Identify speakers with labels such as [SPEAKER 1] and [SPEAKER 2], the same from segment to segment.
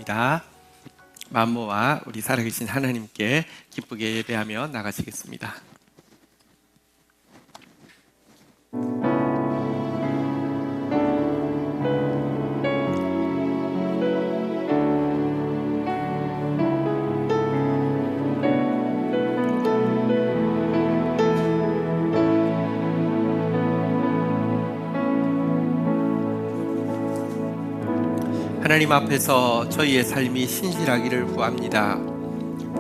[SPEAKER 1] 기도합니다. 만모와 우리 살아계신 하나님께 기쁘게 예배하며 나가시겠습니다. 하나님 앞에서 저희의 삶이 신실하기를 구합니다.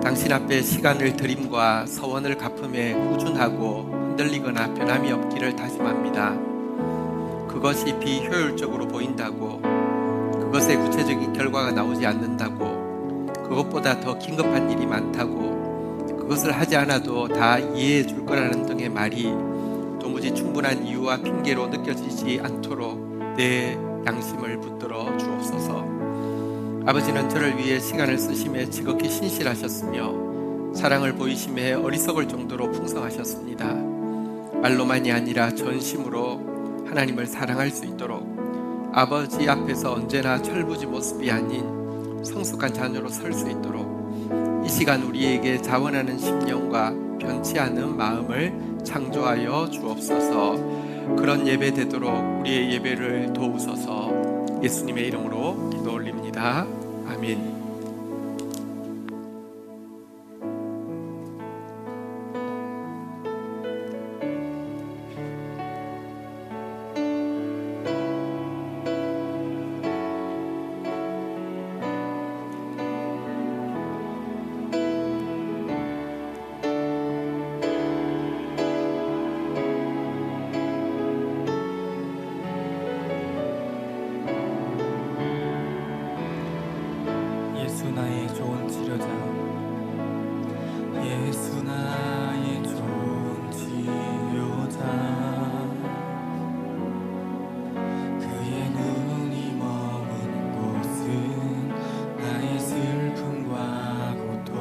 [SPEAKER 1] 당신 앞에 시간을 드림과 서원을 갚음에 꾸준하고 흔들리거나 변함이 없기를 다짐합니다. 그것이 비효율적으로 보인다고, 그것의 구체적인 결과가 나오지 않는다고, 그것보다 더 긴급한 일이 많다고, 그것을 하지 않아도 다 이해해 줄 거라는 등의 말이 도무지 충분한 이유와 핑계로 느껴지지 않도록 내 양심을 붙들어 주옵소서. 아버지는 저를 위해 시간을 쓰심에 지극히 신실하셨으며 사랑을 보이심에 어리석을 정도로 풍성하셨습니다. 말로만이 아니라 전심으로 하나님을 사랑할 수 있도록 아버지 앞에서 언제나 철부지 모습이 아닌 성숙한 자녀로 설 수 있도록 이 시간 우리에게 자원하는 심령과 변치 않은 마음을 창조하여 주옵소서. 그런 예배 되도록 우리의 예배를 도우소서. 예수님의 이름으로 기도 올립니다. 아멘.
[SPEAKER 2] 예수 나의 좋은 치료자, 예수 나의 좋은 치료자. 그의 눈이 머무는 곳은 나의 슬픔과 고통.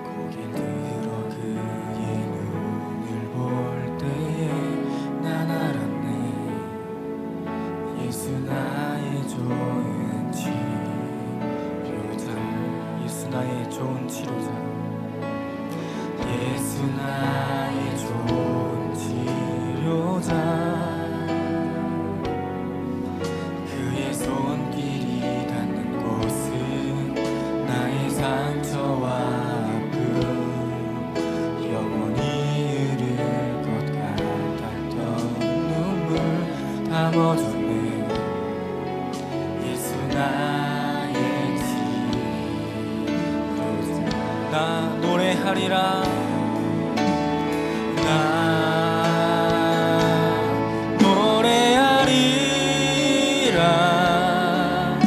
[SPEAKER 2] 고개 들어 그의 눈을 볼 때에 난 알았네. 예수 나의 좋은 치료자, 예수 나의 좋은 치료자, 예수 나의 좋은 치료자. 그의 손길이 닿는 곳은 나의 상처와 아픔, 영원히 흐를 것 같았던 눈물 다 멎었네. 예수 나의 나 노래하리라. 나 노래하리라.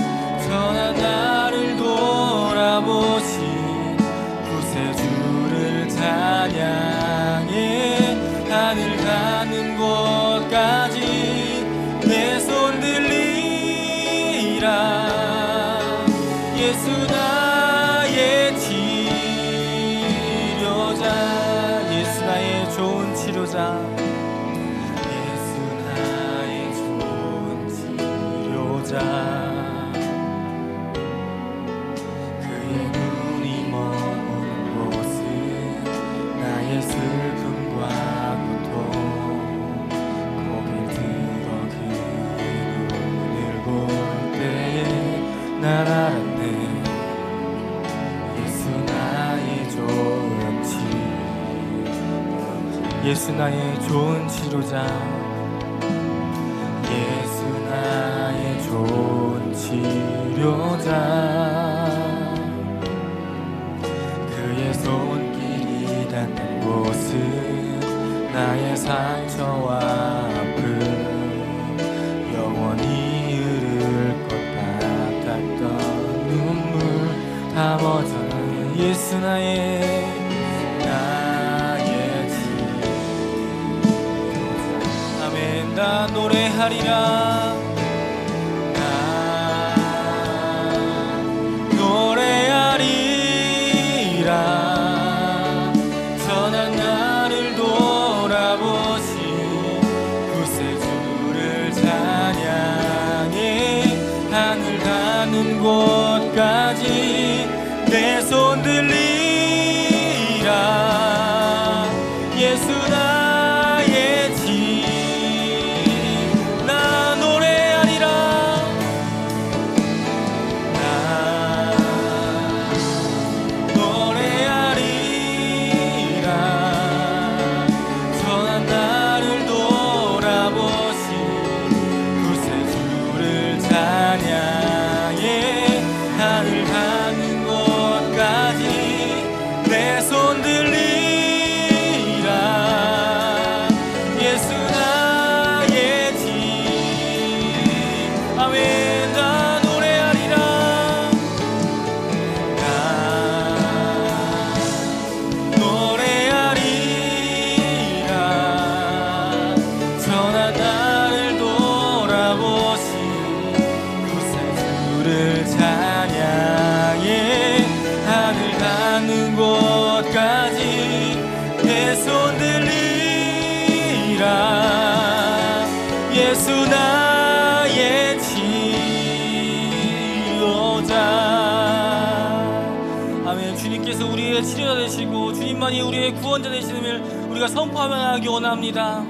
[SPEAKER 2] 전한 나를 돌아보신 구세주를 찬양해. 하늘 닿는 곳까지 내 손 들리라. 예수 나의 치료자, 예수 나의 좋은 치료자, 예수 나의 좋은 치료자. 그의 눈이 머무는 곳은 나의 슬픔과 고통. 고개 들어 그의 눈을 볼 때에 난 알았네. 예수 나의 좋은 치료자, 예수 나의 좋은 치료자, 예수 나의 좋은 치료자. 그의 손길이 닿는 곳은 나의 상처와 아픔, 영원히 흐를 것 같았던 눈물 다 멎어는. 예수 나의 치료자. 아멘. 나 노래하리라. 나 노래하리라. 전한 나를 돌아보신 구세주를 찬양해. 하늘 닿는 곳 것까지 내 손 들리라. 예수 나의 집 나 노래하리라. 나 노래하리라. 전한 나를 돌아보시 구세주를 찬양해. 하늘 닿는 곳까지 내 손 들리라. 예수 나의 집 아멘. 나 노래하리라. 나 노래하리라. 전하 나를 돌아보시 구세주를 찬양해. 하늘 닿는 곳까지 내 손 들리라. 예수 나의 지도자. 아멘. 주님께서 우리의 치료자 되시고 주님만이 우리의 구원자 되시음을 우리가 선포하며 나가기 원합니다.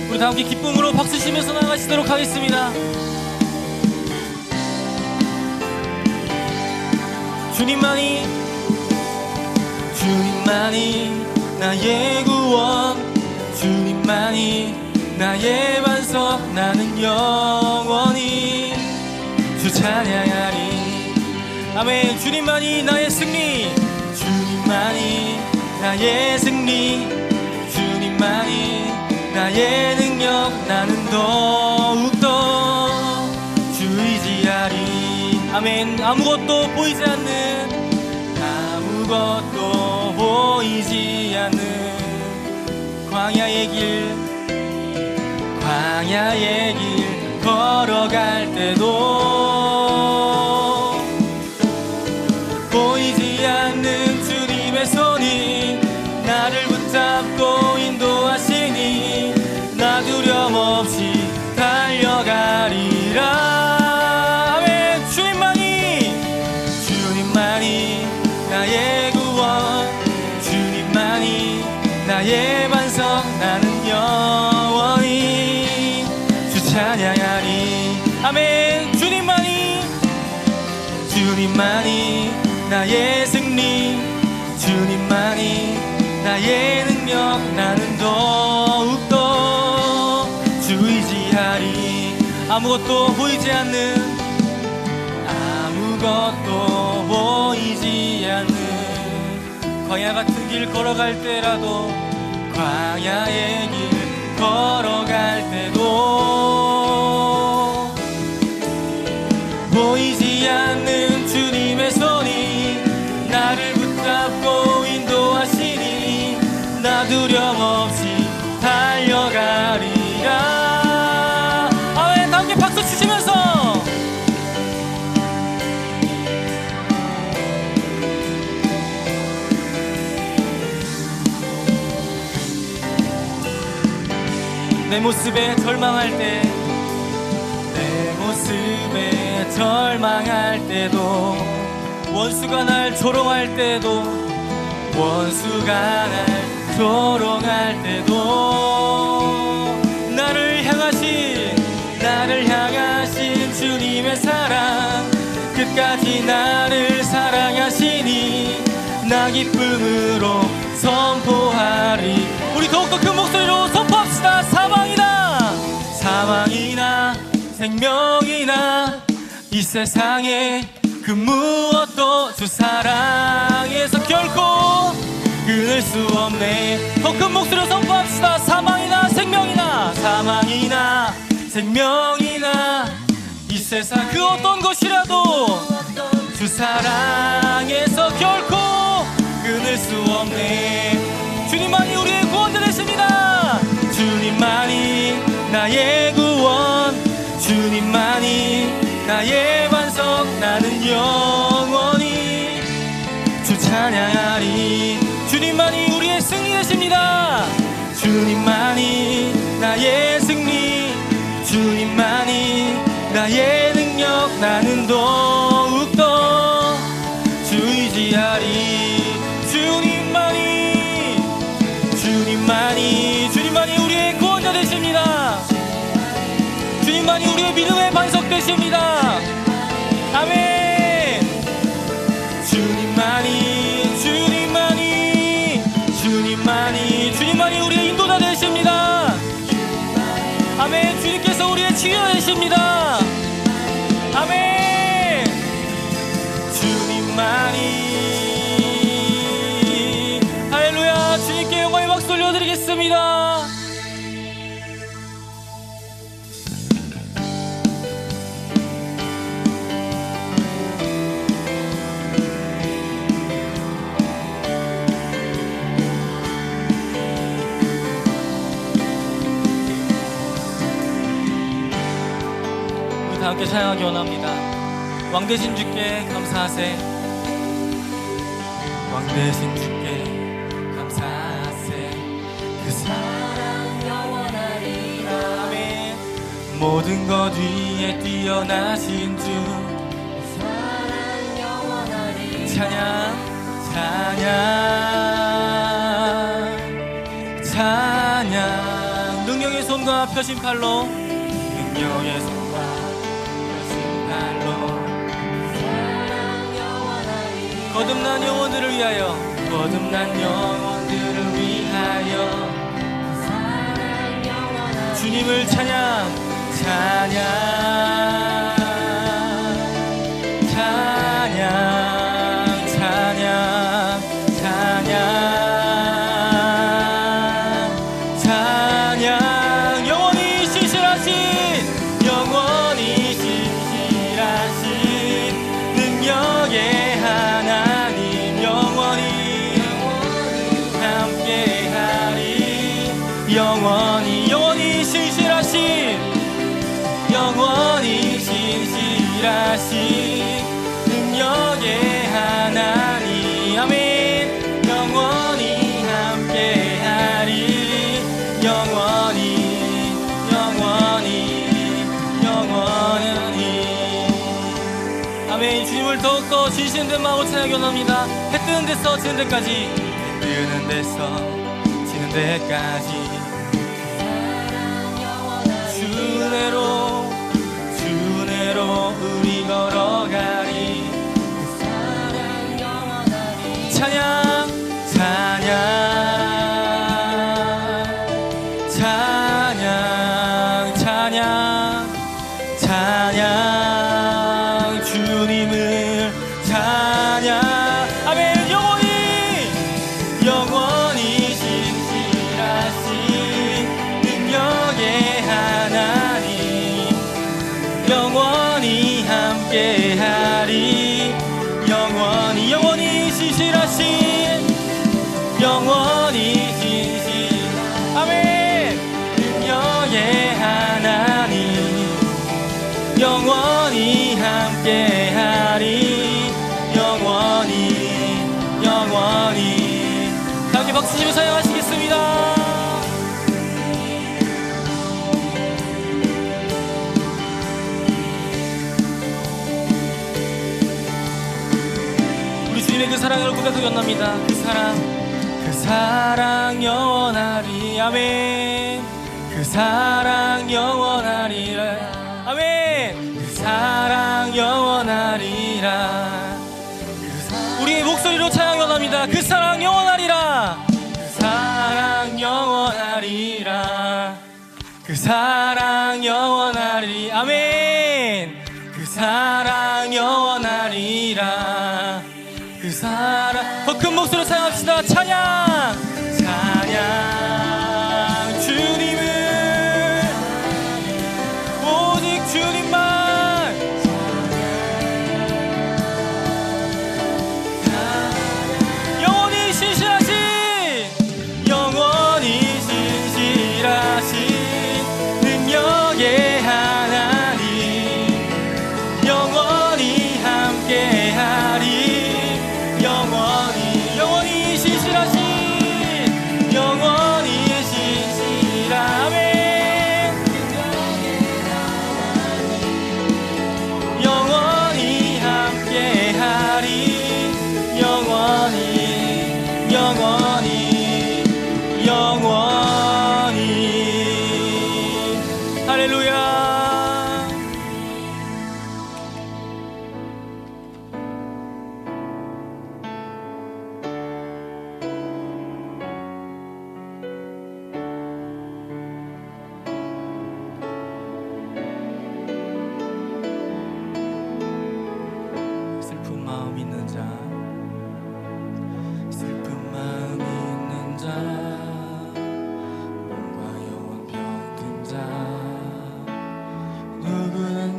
[SPEAKER 2] 우리 다 함께 기쁨으로 박수치면서 나가시도록 하겠습니다. 주님만이 나의 구원, 주님만이 나의 반석. 나는 영원히 주 찬양하리. 아멘. 주님만이 나의 승리, 주님만이 나의 승리, 주님만이 나의 능력. 나는 더욱더 주 의지하리. 아멘. 아무것도 보이지 않는 광야의 길 걸어갈 때도 보이지 않는 주님의 손이 나를 붙잡고 인도하시니 나 두려움 없이 달려가리라. 아멘. 주님만이 나의 구원, 주님만이 나의 반석. 나는 영원히 주 찬양하리. 아멘. 주님만이 나의 승리, 주님만이 나의 능력. 나는 더욱더 주 의지하리. 아무것도 보이지 않는 광야 같은 길 걸어갈 때라도, 광야의 길 걸어갈 때도 보이지 않는 주님의 손이 나를 붙잡고 인도하시니 나 두려움 없이 달려가리라. 아멘. 함께 박수 치시면서 내 모습에 절망할 때도 원수가 날 조롱할 때도 나를 향하신 주님의 사랑, 끝까지 나를 사랑하시니 나 기쁨으로 선포하리. 우리 더욱더 큰 목소리로 선포합시다. 사망이나 생명이나 이 세상에 그 무엇도 주 사랑에서 결코 끊을 수 없네. 더 큰 목소리로 선포합시다. 사망이나 생명이나 이 세상 그 어떤 것이라도 주 사랑에서 결코 끊을 수 없네. 주님만이 우리의 구원자 되십니다. 주님만이 나의 구원, 주님만이 나의 반석. 나는 영원히 주 찬양하리. 주님만이 우리의 승리 되십니다. 주님만이 나의 승리, 나의 능력 나는 더욱더 주 의지하리. 주님만이 우리의 구원자 되십니다. 주님만이 우리의 믿음의 반석 되십니다. 아멘. 주님만이 우리의 인도자 되십니다. 아멘. 주님께서 우리의 치유자 되십니다. 아멘. 주님만이. 할렐루야. 주님께 영광의 박수 올려드리겠습니다. 다 함께 찬양하기 원합니다. 왕되신 주께 감사하세. 왕되신 주께 감사하세. 그 사랑 영원하리라. 아멘. 모든 것 위에 뛰어나신 주. 그 사랑 영원하리라. 찬양. 능력의 손과 펴신 팔로. 능력의 손과 거듭난 영혼들을 위하여. 주님을 찬양. 영원히 신실하신 능력의 하나님 영원히 함께하리. 영원히 신실하신 능력의 하나님. 아멘. 영원히 함께하리. 영원히. 아멘. 주님을 더욱더 진실된 마음으로 찬양하기 원합니다. 해 뜨는 데서 지는 데까지. 주 은혜로 우리 걸어가리. 찬양. 주님을 찬양. 아멘. 영원히 신실하신 능력의 하나님 영원히 함께하리. 영원히 신실하신 아멘. 능력의 하나님 영원히 함께하리. 영원히. 함께 박수 치며 찬양하시겠습니다. 우리 주님의 그 사랑을 고백하기 원합니다. 그 사랑 영원하리. 아멘. 그 사랑 영원하리라. 아멘. 그 사랑 영원하리라. 우리의 목소리로 찬양 원합니다. 그 사랑 영원하리라. 그 사랑 영원하리라. 그 사랑 영원하리. 아멘. 그 사랑 영원하리라. 그 사랑. 더 큰 목소리로 찬양합시다. 찬양. 주님을 오직 주님만. 영원히 신실하신 능력의 하나님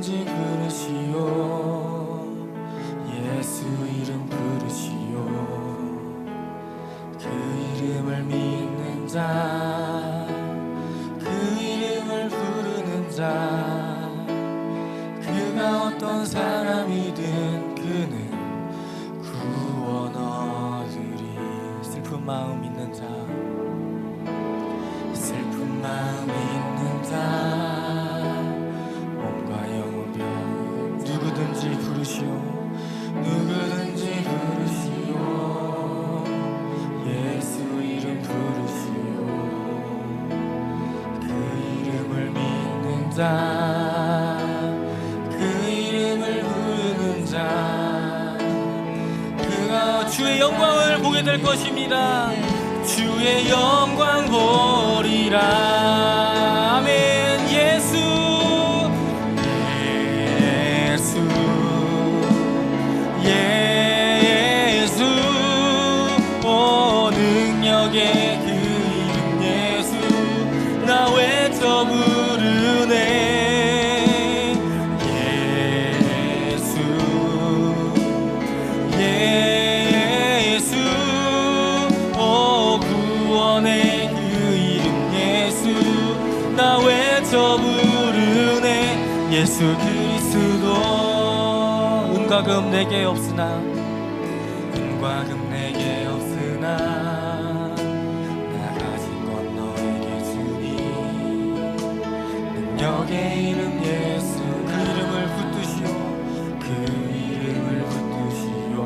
[SPEAKER 2] 누구든지 부르시오. 예수 이름 부르시오. 그 이름을 믿는 자, 그 이름을 부르는 자, 그가 어떤 사람이든 그는 구원 얻으리. 슬픈 마음 있는 자, 슬픈 마음 있는 자, 몸과 영혼 병 누구든지 부르시오. 누구든지 부르시오. 예수 이름 부르시오. 그 이름을 믿는 자, 그 이름을 부르는 자, 그가 주의 영광을 보게 될 것입니다. 주의 영광 보리라. 아멘. 예수 예수 예수. 오 능력의 그 이름 예수, 나 외쳐 부르네. 예수 예수. 오 구원의 그 이름 예수, 나 외쳐 부르네. 예수 그리스도. 은과 금 내게 없으나, 은과 금 내게 없으나, 나 가진 건 너에게 주니. 능력의 이름 예수, 그 이름을 붙드시오. 그 이름을 붙드시오.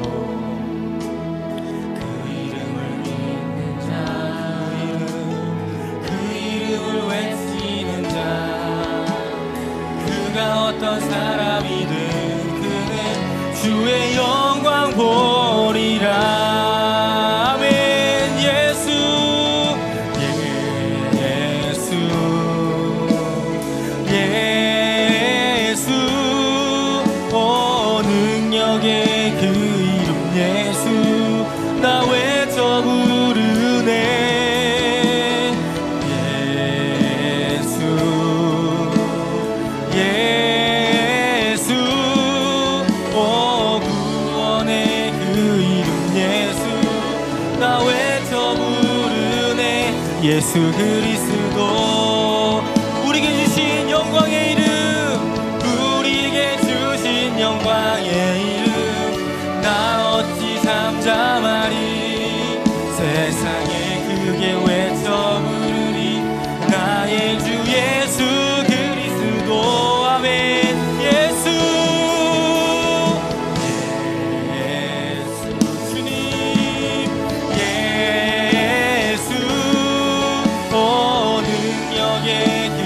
[SPEAKER 2] 그 이름을 믿는 자, 그 이름을 외치는 자, 그가 어떤 사람이든 그는 주의 영광 보리라. 아멘. 예수 예수 예수. 오 능력의 그 이름 예수, 나 외쳐 부르네. 예수 예수. 오 구원의 그 이름 예수, 나 외쳐 부르네. 예수 그리스도. 우리에게 주신 영광의 이름, 우리에게 주신 영광의 이름, 나 어찌 잠잠하리. 세상에 크게 외쳐 부르리. 나의 주 예수 그리스도. 아멘. 예수 예수 주님 예수. 오 능력의 그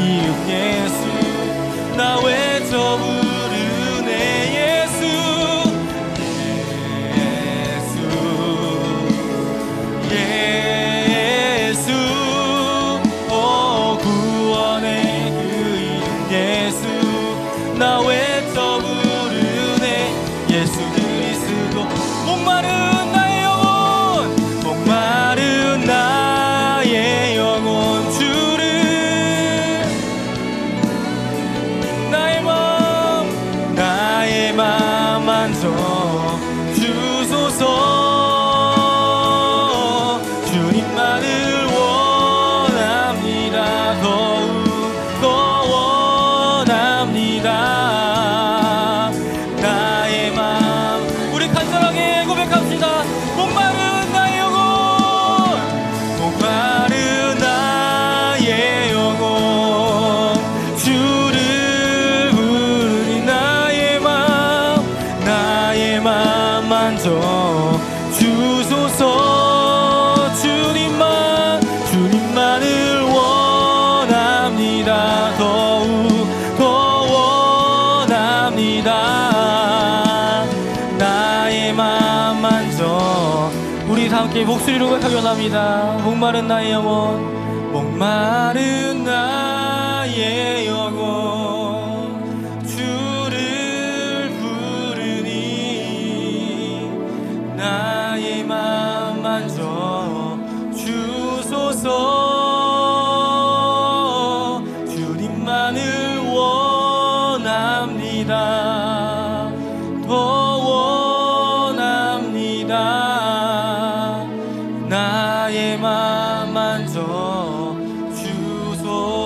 [SPEAKER 2] 이름 예수, 나 외쳐 부르네. 예수 예수 예수. 오 구원의 그 이름 예수, 나 외쳐 부르네. 예수 그리스도. 목마른 나의 영혼, 목마른 나의 영혼, 주를 나의 맘 만져 주소서. 주님만을 원합니다. 더욱 더 원합니다. 나의 맘, 우리 간절하게 고백합시다. 목마른 나의 영혼, 목마른 나의 영혼, 주를 부르니. 나의 맘 만져 주소서. 주님만을 원합니다. 더욱 더 원합니다. 나의 맘 만져. 우리 다 함께 목소리로 고백하기 원합니다. 목마른 나의 영혼, 목마른 나의 영혼, 주를 부르니. 나의 맘 만져 주소서. 주님만을 원합니다. 원합니다. 더 원합니다. 나의 맘 만져 주소서.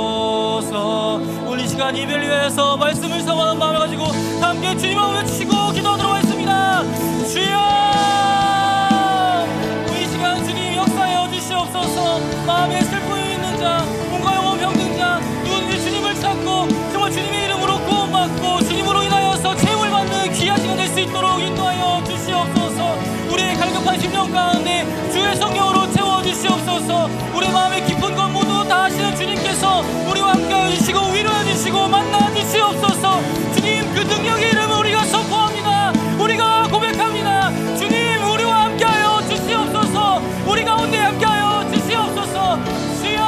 [SPEAKER 2] 오늘 이 시간 예배를 위해서 말씀을 사모하는 마음을 가지고 함께 주님 앞에 외치고 기도하도록 하겠습니다. 주여, 이 시간 주님 역사하여 주시옵소서. 마음에 슬픔이 있는 자, 몸과 영혼 병든 자, 누구든지 주님을 찾고 정말 주님의 이름으로 구원받고 주님으로 인하여서 채움을 받는 귀한 시간 될 수 있도록 인도하여 주시옵소서. 우리의 갈급한 심령 가운데 주의 성령으로 채워주시옵소서. 우리 마음의 깊은 것 모두 다 아시는 주님께서 우리와 함께하여 주시고 위로해 주시고 만나 주시옵소서. 주님, 그 능력의 이름을 우리가 선포합니다. 우리가 고백합니다. 주님, 우리와 함께하여 주시옵소서. 우리 가운데 함께하여 주시옵소서. 주여,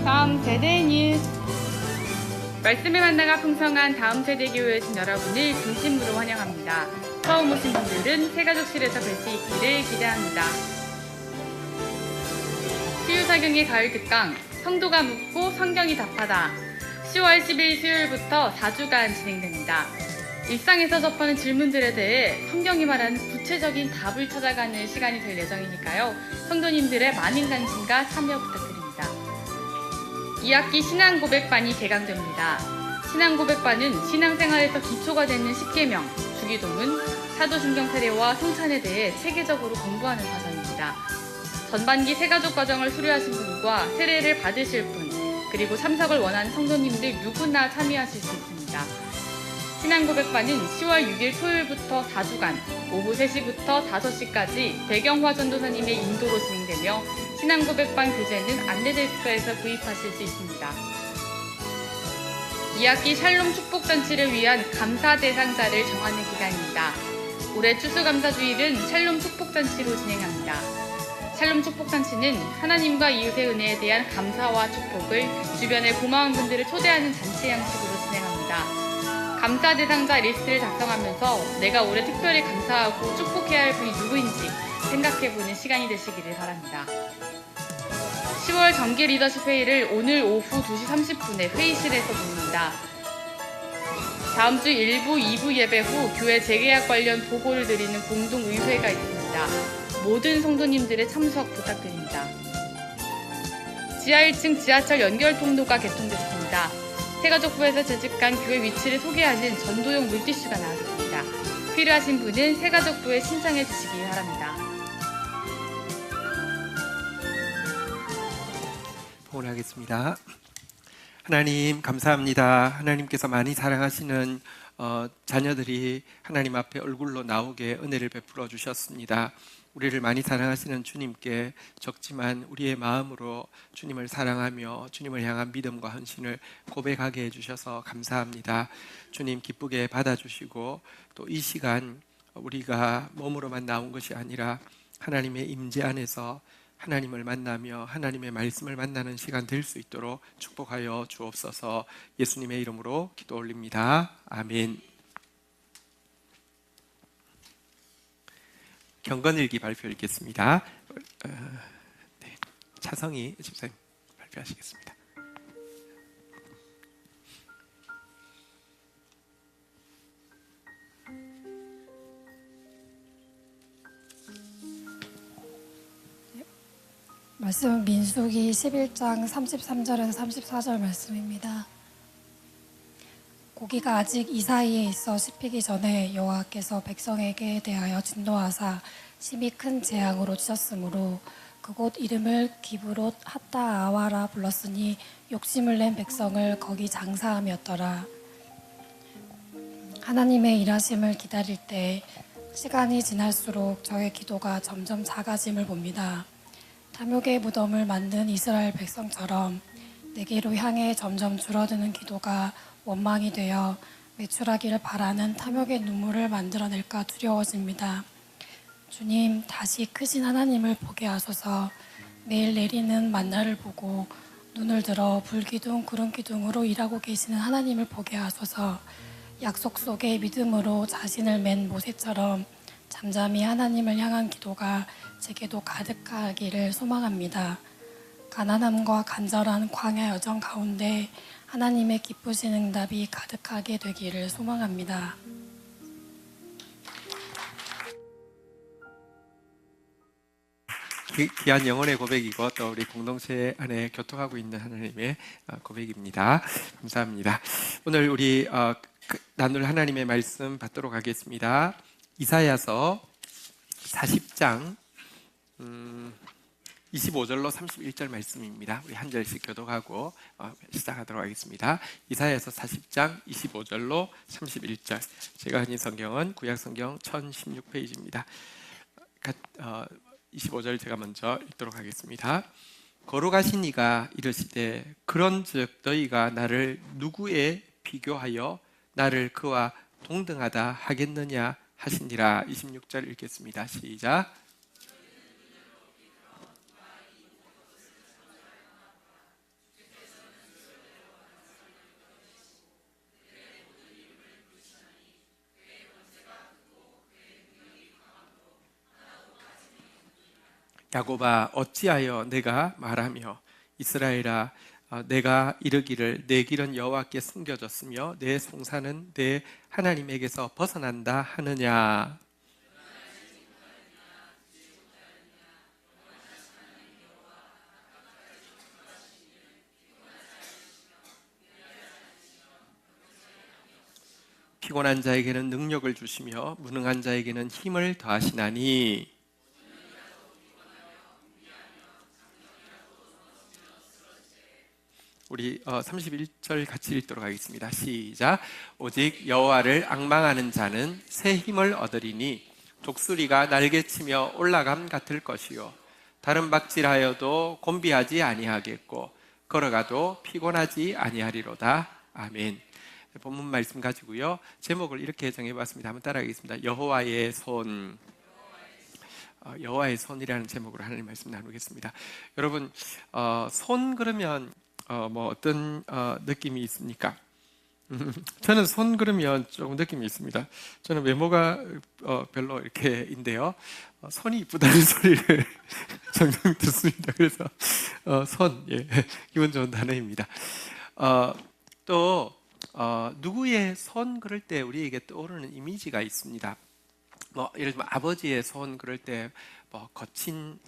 [SPEAKER 3] 다음 세대 뉴스. 말씀의 만나가 풍성한 다음 세대 교회에 오신 여러분을 진심으로 환영합니다. 처음 오신 분들은 새가족실에서 뵐 수 있기를 기대합니다. 수요사경의 가을 특강 성도가 묻고 성경이 답하다 10월 10일 수요일부터 4주간 진행됩니다. 일상에서 접하는 질문들에 대해 성경이 말하는 구체적인 답을 찾아가는 시간이 될 예정이니까요. 성도님들의 많은 관심과 참여 부탁드립니다. 2학기 신앙고백반이 개강됩니다. 신앙고백반은 신앙생활에서 기초가 되는 십계명, 주기도문, 사도신경 세례와 성찬에 대해 체계적으로 공부하는 과정입니다. 전반기 새가족 과정을 수료하신 분과 세례를 받으실 분, 그리고 참석을 원하는 성도님들 누구나 참여하실 수 있습니다. 신앙고백반은 10월 6일 토요일부터 4주간 오후 3시부터 5시까지 배경화 전도사님의 인도로 진행되며 신앙고백반 교재는 안내데스크에서 구입하실 수 있습니다. 2학기 샬롬 축복잔치를 위한 감사 대상자를 정하는 기간입니다. 올해 추수감사주일은 샬롬 축복잔치로 진행합니다. 샬롬 축복잔치는 하나님과 이웃의 은혜에 대한 감사와 축복을 주변의 고마운 분들을 초대하는 잔치 양식으로 진행합니다. 감사 대상자 리스트를 작성하면서 내가 올해 특별히 감사하고 축복해야 할 분이 누구인지 생각해보는 시간이 되시기를 바랍니다. 10월 정기 리더십 회의를 오늘 오후 2시 30분에 회의실에서 열립니다. 다음 주 1부, 2부 예배 후 교회 재계약 관련 보고를 드리는 공동의회가 있습니다. 모든 성도님들의 참석 부탁드립니다. 지하 1층 지하철 연결 통로가 개통됐습니다. 새가족부에서 재직한 교회 위치를 소개하는 전도용 물티슈가 나왔습니다. 필요하신 분은 새가족부에 신청해 주시기 바랍니다.
[SPEAKER 1] 봉헌하겠습니다. 하나님 감사합니다. 하나님께서 많이 사랑하시는 자녀들이 하나님 앞에 얼굴로 나오게 은혜를 베풀어 주셨습니다. 우리를 많이 사랑하시는 주님께 적지만 우리의 마음으로 주님을 사랑하며 주님을 향한 믿음과 헌신을 고백하게 해주셔서 감사합니다. 주님 기쁘게 받아주시고 또 이 시간 우리가 몸으로만 나온 것이 아니라 하나님의 임재 안에서 하나님을 만나며 하나님의 말씀을 만나는 시간 될 수 있도록 축복하여 주옵소서. 예수님의 이름으로 기도 올립니다. 아멘. 경건일기 발표 읽겠습니다. 네, 차성희 집사님 발표하시겠습니다.
[SPEAKER 4] 말씀은 민수기 11장 33절에서 34절 말씀입니다. 고기가 아직 이 사이에 있어 씹히기 전에 여호와께서 백성에게 대하여 진노하사 심히 큰 재앙으로 치셨으므로 그곳 이름을 기브롯 핫다아와라 불렀으니 욕심을 낸 백성을 거기 장사함이었더라. 하나님의 일하심을 기다릴 때 시간이 지날수록 저의 기도가 점점 작아짐을 봅니다. 탐욕의 무덤을 만든 이스라엘 백성처럼 내게로 향해 점점 줄어드는 기도가 원망이 되어 외출하기를 바라는 탐욕의 눈물을 만들어낼까 두려워집니다. 주님, 다시 크신 하나님을 보게 하소서. 매일 내리는 만나를 보고 눈을 들어 불기둥 구름기둥으로 일하고 계시는 하나님을 보게 하소서. 약속 속에 믿음으로 자신을 맨 모세처럼 잠잠히 하나님을 향한 기도가 제게도 가득하기를 소망합니다. 가난함과 간절한 광야 여정 가운데 하나님의 기쁘신 응답이 가득하게 되기를 소망합니다.
[SPEAKER 1] 귀한 영혼의 고백이고 또 우리 공동체 안에 교통하고 있는 하나님의 고백입니다. 감사합니다. 오늘 우리 나눌 하나님의 말씀 받도록 하겠습니다. 이사야서 40장 25절로 31절 말씀입니다. 우리 한 절씩 교독하고 시작하도록 하겠습니다. 이사야서 40장 25절로 31절. 제가 가진 성경은 구약성경 1016페이지입니다. 25절 제가 먼저 읽도록 하겠습니다. 거룩하신 이가 이르시되 그런즉 너희가 나를 누구에 비교하여 나를 그와 동등하다 하겠느냐 하시니라. 26절 읽겠습니다. 시작. 야곱아 어찌하여 내가 말하며 이스라엘아 내가 이르기를 내 길은 여호와께 숨겨졌으며 내 송사는 내 하나님에게서 벗어난다 하느냐. 피곤한 자에게는 능력을 주시며 무능한 자에게는 힘을 더하시나니. 우리 31절 같이 읽도록 하겠습니다. 시작. 오직 여호와를 앙망하는 자는 새 힘을 얻으리니 독수리가 날개치며 올라감 같을 것이요 다른 박질하여도 곤비하지 아니하겠고 걸어가도 피곤하지 아니하리로다. 아멘. 본문 말씀 가지고요 제목을 이렇게 정해봤습니다. 한번 따라하겠습니다. 여호와의 손. 여호와의 손이라는 제목으로 하나님 말씀 나누겠습니다. 여러분 손 그러면 뭐 어떤 느낌이 있습니까? 저는 손 그러면 조금 느낌이 있습니다. 저는 외모가 별로 이렇게인데요. 손이 이쁘다는 소리를 종종 듣습니다. 그래서 손, 예, 기분 좋은 단어입니다. 또 누구의 손 그럴 때 우리에게 떠오르는 이미지가 있습니다. 뭐 예를 들면 아버지의 손 그럴 때 뭐 거친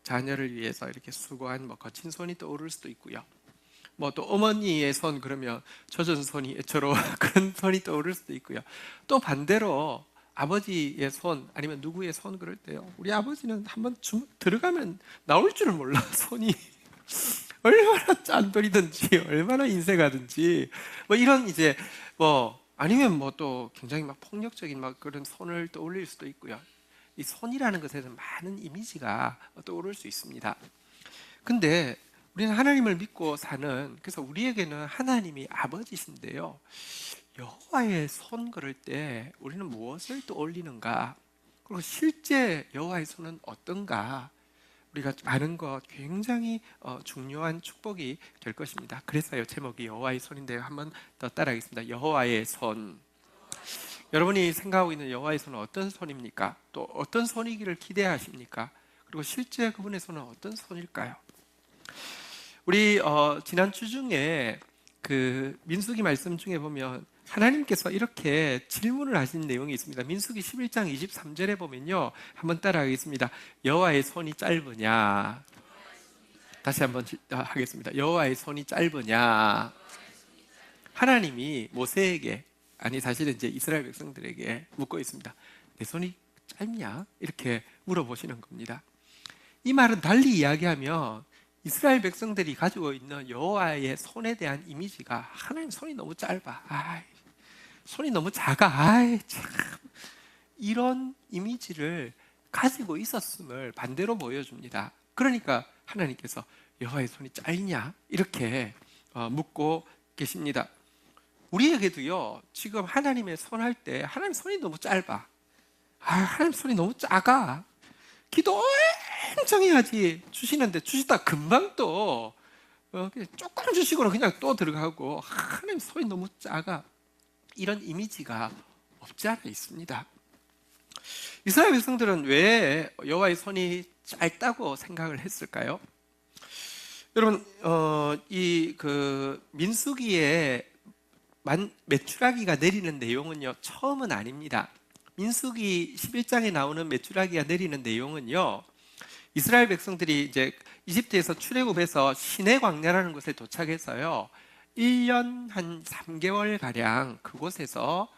[SPEAKER 1] 자녀를 위해서 이렇게 수고한 뭐 거친 손이 떠오를 수도 있고요. 뭐 또 어머니의 손 그러면 젖은 손이 애처로워 그런 손이 떠오를 수도 있고요. 또 반대로 아버지의 손 아니면 누구의 손 그럴 때요. 우리 아버지는 한번 들어가면 나올 줄을 몰라. 손이 얼마나 짠돌이든지 얼마나 인색하든지 뭐 이런 이제 뭐 아니면 뭐 또 굉장히 막 폭력적인 막 그런 손을 떠올릴 수도 있고요. 이 손이라는 것에는 많은 이미지가 떠오를 수 있습니다. 근데 우리는 하나님을 믿고 사는, 그래서 우리에게는 하나님이 아버지신데요. 여호와의 손 그럴 때 우리는 무엇을 떠올리는가? 그리고 실제 여호와의 손은 어떤가? 우리가 아는 것 굉장히 중요한 축복이 될 것입니다. 그래서요 제목이 여호와의 손인데요. 한번 더 따라하겠습니다. 여호와의 손. 여러분이 생각하고 있는 여호와의 손은 어떤 손입니까? 또 어떤 손이기를 기대하십니까? 그리고 실제 그분의 손은 어떤 손일까요? 우리 지난 주 중에 그 민수기 말씀 중에 보면 하나님께서 이렇게 질문을 하신 내용이 있습니다. 민수기 11장 23절에 보면요, 한번 따라하겠습니다. 여호와의 손이 짧으냐? 다시 한번 하겠습니다. 여호와의 손이 짧으냐? 하나님이 모세에게, 아니 사실은 이제 이스라엘 백성들에게 묻고 있습니다. 내 손이 짧냐? 이렇게 물어보시는 겁니다. 이 말은 달리 이야기하면 이스라엘 백성들이 가지고 있는 여호와의 손에 대한 이미지가 하나님 손이 너무 짧아, 손이 너무 작아, 참, 이런 이미지를 가지고 있었음을 반대로 보여줍니다. 그러니까 하나님께서 여호와의 손이 짧냐? 이렇게 묻고 계십니다. 우리에게도요, 지금 하나님의 손 할 때 하나님 손이 너무 짧아, 하나님 손이 너무 작아, 기도 멀쩡해야지 주시는데 주시다 금방 또 조금 주시고는 그냥 또 들어가고 하나님 손이 너무 작아. 이런 이미지가 없지 않아 있습니다. 이스라엘 백성들은 왜 여호와의 손이 짧다고 생각을 했을까요? 여러분, 이 민수기에 메추라기가 내리는 내용은요, 처음은 아닙니다. 민수기 11장에 나오는 메추라기가 내리는 내용은요, 이스라엘 백성들이 이제 이집트에서 출애굽해서 시내 광야라는 곳에 도착해서요, 1년 한 3개월 가량 그곳에서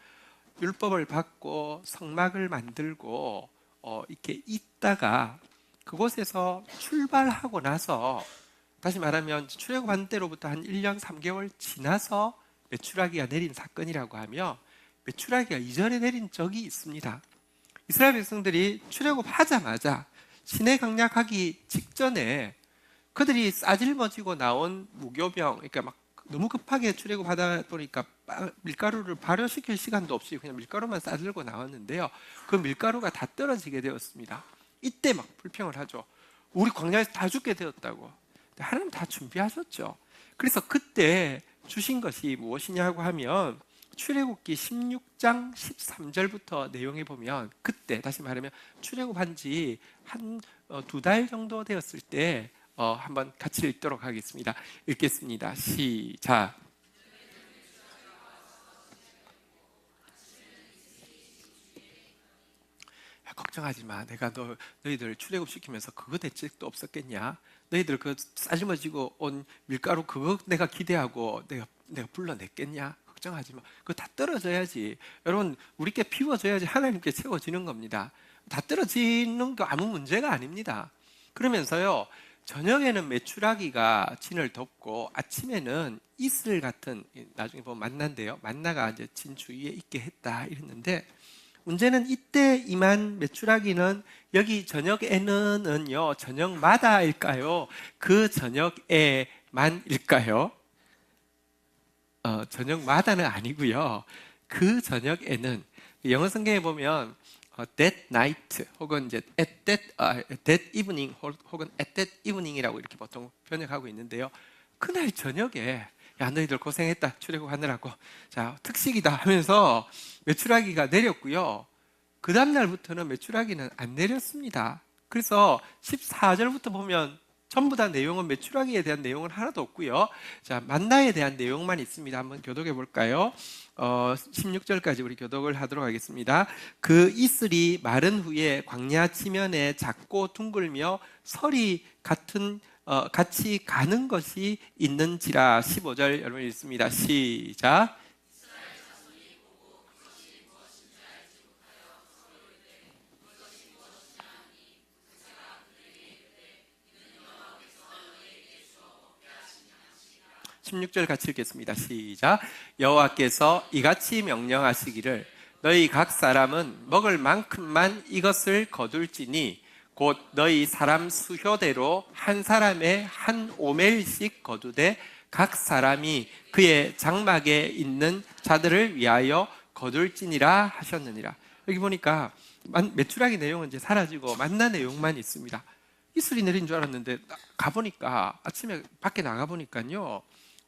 [SPEAKER 1] 율법을 받고 성막을 만들고 이렇게 있다가 그곳에서 출발하고 나서, 다시 말하면 출애굽한 때로부터 한 1년 3개월 지나서 메추라기가 내린 사건이라고 하며, 메추라기가 이전에 내린 적이 있습니다. 이스라엘 백성들이 출애굽하자마자 시내 강약하기 직전에 그들이 싸질머지고 나온 무교병, 그러니까 막 너무 급하게 출애굽하다 보니까 밀가루를 발효시킬 시간도 없이 그냥 밀가루만 싸들고 나왔는데요, 그 밀가루가 다 떨어지게 되었습니다. 이때 막 불평을 하죠. 우리 광야에서 다 죽게 되었다고. 하나님 다 준비하셨죠. 그래서 그때 주신 것이 무엇이냐고 하면, 출애굽기 16장 13절부터 내용에 보면, 그때 다시 말하면 출애굽한 지 한 2달 정도 되었을 때 한번 같이 읽도록 하겠습니다. 읽겠습니다. 시작. 걱정하지 마. 내가 너희들 출애굽시키면서 그거 대책도 없었겠냐? 너희들 그 싸지머지고 온 밀가루 그거 내가 기대하고 내가 불러냈겠냐? 걱정하지 마. 그거 다 떨어져야지. 여러분, 우리께 비워져야지 하나님께 채워지는 겁니다. 다 떨어지는 거 아무 문제가 아닙니다. 그러면서요, 저녁에는 메추라기가 진을 덮고 아침에는 이슬 같은, 나중에 보면 만나인데요, 만나가 이제 진 주위에 있게 했다 이랬는데, 문제는 이때 임한 메추라기는 여기 저녁에는요, 저녁마다일까요? 그 저녁에만일까요? 저녁마다는 아니고요. 그 저녁에는, 영어 성경에 보면 that night 혹은 이제 that evening 혹은 at that evening이라고 이렇게 보통 번역하고 있는데요, 그날 저녁에 야, 너희들 고생했다, 출애굽하느라고. 자, 특식이다 하면서 메추라기가 내렸고요. 그 다음날부터는 메추라기는 안 내렸습니다. 그래서 14절부터 보면 전부 다 내용은 메추라기에 대한 내용은 하나도 없고요. 자, 만나에 대한 내용만 있습니다. 한번 교독해 볼까요? 16절까지 우리 교독을 하도록 하겠습니다. 그 이슬이 마른 후에 광야 지면에 작고 둥글며 설이 같이 가는 것이 있는지라. 15절 여러분 읽습니다. 시작. 16절 같이 읽겠습니다. 시작. 여호와께서 이같이 명령하시기를 너희 각 사람은 먹을 만큼만 이것을 거둘지니 곧 너희 사람 수효대로 한 사람의 한 오멜씩 거두되 각 사람이 그의 장막에 있는 자들을 위하여 거둘지니라 하셨느니라. 여기 보니까 메추라기 내용은 이제 사라지고 만나 내용만 있습니다. 이슬이 내린 줄 알았는데 가보니까, 아침에 밖에 나가보니까요,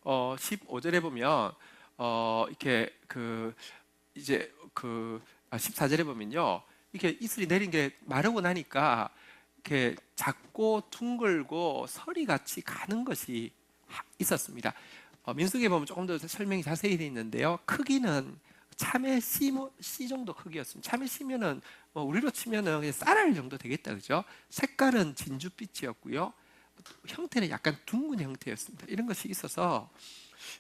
[SPEAKER 1] 15절에 보면 이렇게 14절에 보면요, 이렇게 이슬이 내린 게 마르고 나니까 이렇게 작고 둥글고 서리 같이 가는 것이 있었습니다. 민수기에 보면 조금 더 설명이 자세히 되어 있는데요, 크기는 참외 씨 정도 크기였습니다. 참외 씨면은 우리로 치면은 그냥 쌀알 정도 되겠다, 그죠? 색깔은 진주빛이었고요, 형태는 약간 둥근 형태였습니다. 이런 것이 있어서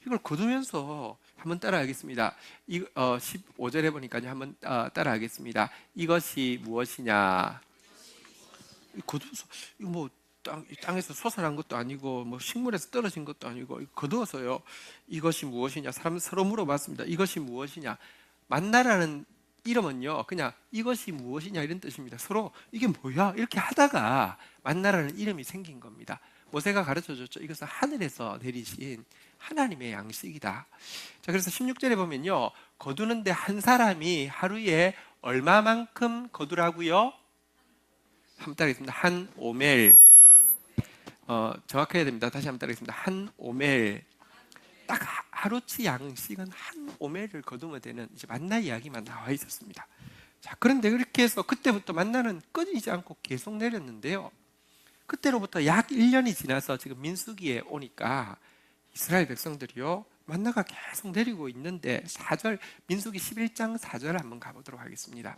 [SPEAKER 1] 이걸 거두면서 한번 따라하겠습니다. 15절에 보니까요, 한번 따라하겠습니다. 이것이 무엇이냐? 거두어서, 이거 뭐 땅에서 솟아난 것도 아니고 뭐 식물에서 떨어진 것도 아니고 거두어서요, 이것이 무엇이냐? 사람 서로 물어봤습니다. 이것이 무엇이냐? 만나라는 이름은요, 그냥 이것이 무엇이냐 이런 뜻입니다. 서로 이게 뭐야? 이렇게 하다가 만나라는 이름이 생긴 겁니다. 모세가 가르쳐줬죠. 이것은 하늘에서 내리신 하나님의 양식이다. 자, 그래서 16절에 보면요, 거두는데 한 사람이 하루에 얼마만큼 거두라고요? 한번 따르겠습니다. 한 오멜. 정확해야 됩니다. 다시 한번 따르겠습니다. 한 오멜. 딱 하루치 양식은 한 오멜을 거두면 되는 이제 만나 이야기만 나와 있었습니다. 자, 그런데 그렇게 해서 그때부터 만나는 끊이지 않고 계속 내렸는데요. 그때로부터 약 1년이 지나서 지금 민수기에 오니까 이스라엘 백성들이요, 만나가 계속 내리고 있는데 4절, 민수기 11장 4절 한번 가보도록 하겠습니다.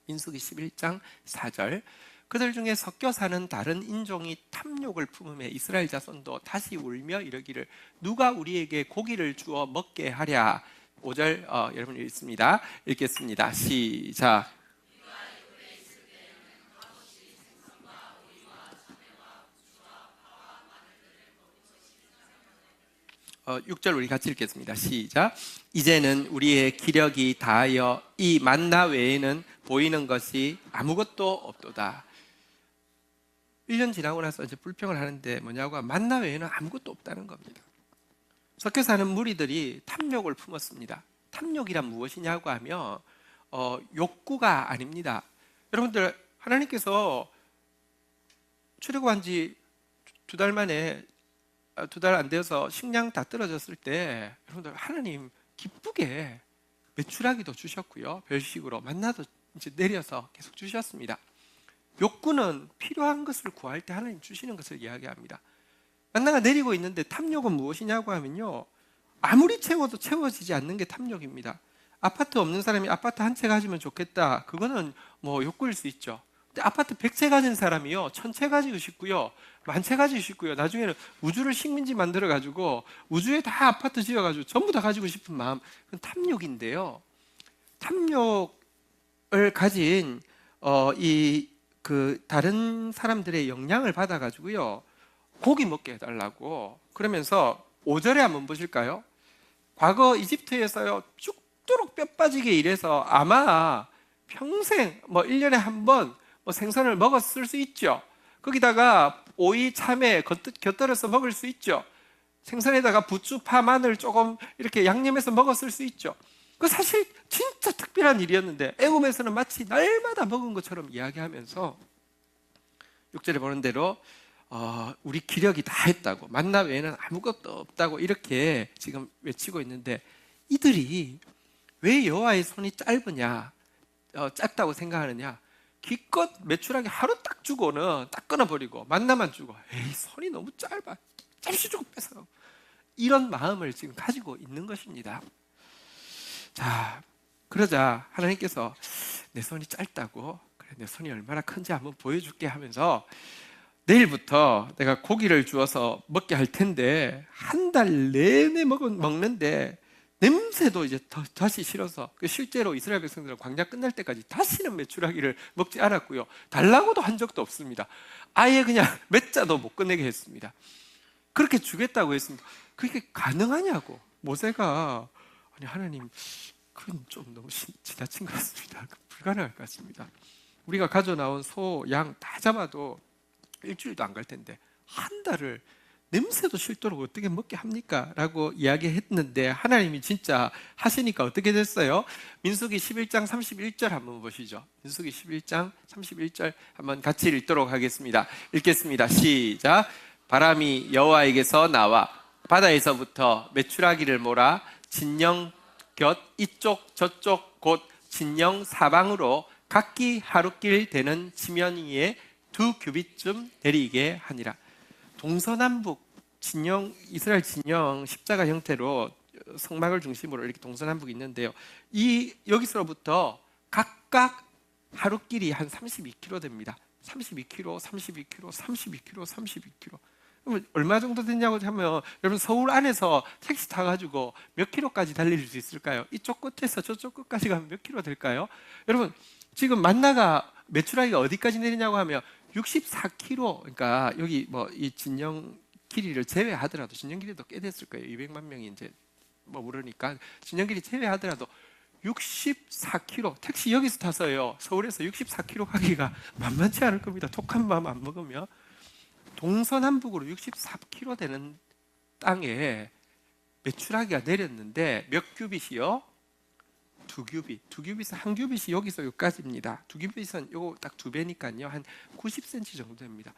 [SPEAKER 1] 민수기 11장 4절. 그들 중에 섞여 사는 다른 인종이 탐욕을 품음에 이스라엘 자손도 다시 울며 이러기를 누가 우리에게 고기를 주어 먹게 하랴. 5절 여러분 읽습니다. 읽겠습니다. 시작. 6절 우리 같이 읽겠습니다. 시작. 이제는 우리의 기력이 다하여 이 만나 외에는 보이는 것이 아무것도 없도다. 1년 지나고 나서 이제 불평을 하는데 뭐냐고, 만나 외에는 아무것도 없다는 겁니다. 섞여 사는 무리들이 탐욕을 품었습니다. 탐욕이란 무엇이냐고 하면 욕구가 아닙니다. 여러분들, 하나님께서 출애굽한 지 2달 만에 2달 안 되어서 식량 다 떨어졌을 때 여러분들, 하나님 기쁘게 메추라기도 주셨고요, 별식으로 만나도 이제 내려서 계속 주셨습니다. 욕구는 필요한 것을 구할 때 하나님 주시는 것을 이야기합니다. 만나가 내리고 있는데 탐욕은 무엇이냐고 하면요, 아무리 채워도 채워지지 않는 게 탐욕입니다. 아파트 없는 사람이 아파트 한 채 가지면 좋겠다, 그거는 뭐 욕구일 수 있죠. 근데 아파트 100채 가진 사람이요, 1000채 가지고 싶고요, 10,000채 가지고 싶고요, 나중에는 우주를 식민지 만들어 가지고 우주에 다 아파트 지어 가지고 전부 다 가지고 싶은 마음, 그건 탐욕인데요. 탐욕을 가진 다른 사람들의 영향을 받아 가지고요, 고기 먹게 해달라고 그러면서 5절에 한번 보실까요? 과거 이집트에서요, 죽도록 뼈 빠지게 일해서 아마 평생 1년에 한 번 생선을 먹었을 수 있죠. 거기다가 오이, 참외 곁들여서 먹을 수 있죠. 생선에다가 부추, 파, 마늘 조금 이렇게 양념해서 먹었을 수 있죠. 그 사실 진짜 특별한 일이었는데 애굽에서는 마치 날마다 먹은 것처럼 이야기하면서 6절에 보는 대로 우리 기력이 다 했다고, 만나 외에는 아무것도 없다고 이렇게 지금 외치고 있는데, 이들이 왜 여호와의 손이 짧다고 생각하느냐? 기껏 메추라기 하루 딱 주고는 딱 끊어버리고 만나만 주고, 에이 손이 너무 짧아, 잠시 주고 뺏어, 이런 마음을 지금 가지고 있는 것입니다. 자, 그러자 하나님께서 내 손이 짧다고? 그래, 내 손이 얼마나 큰지 한번 보여줄게 하면서 내일부터 내가 고기를 주어서 먹게 할 텐데 한 달 내내 먹는데 냄새도 이제 다시 싫어서, 실제로 이스라엘 백성들은 광야 끝날 때까지 다시는 메추라기를 먹지 않았고요, 달라고도 한 적도 없습니다. 아예 그냥 몇 자도 못 꺼내게 했습니다. 그렇게 주겠다고 했습니다. 그게 가능하냐고. 모세가, 아니 하나님, 그건 좀 너무 지나친 것 같습니다. 불가능할 것 같습니다. 우리가 가져 나온 소, 양 다 잡아도 일주일도 안 갈 텐데 한 달을 냄새도 싫도록 어떻게 먹게 합니까? 라고 이야기했는데 하나님이 진짜 하시니까 어떻게 됐어요? 민수기 11장 31절 한번 보시죠. 민수기 11장 31절 한번 같이 읽도록 하겠습니다. 읽겠습니다. 시작. 바람이 여호와에게서 나와 바다에서부터 메추라기를 몰아 진영 곁 이쪽 저쪽 곧 진영 사방으로 각기 하루길 되는 지면 위에 2규빗쯤 내리게 하니라. 동서남북 진영, 이스라엘 진영 십자가 형태로 성막을 중심으로 이렇게 동서남북이 있는데요, 여기서부터 각각 하루길이 한 32km 됩니다. 32km, 32km, 32km, 32km. 그러면 얼마 정도 됐냐고 하면, 여러분 서울 안에서 택시 타가지고 몇 킬로까지 달릴 수 있을까요? 이쪽 끝에서 저쪽 끝까지 가면 몇 킬로 될까요? 여러분 지금 만나가 메추라기가 어디까지 내리냐고 하면 64km, 그러니까 여기 이 진영 길이를 제외하더라도, 진영 길이도 꽤 됐을 거예요. 200만 명이 이제 모르니까 진영 길이 제외하더라도 64km, 택시 여기서 타서요 서울에서 64km 가기가 만만치 않을 겁니다. 독한 마음 안 먹으면. 동서남북으로 64km 되는 땅에 메추라기가 내렸는데 몇 규빗이요? 두 규빗은 한 규빗이 여기서 여기까지입니다. 두 규빗은 요거 딱 2배니까요. 한 90cm 정도 됩니다.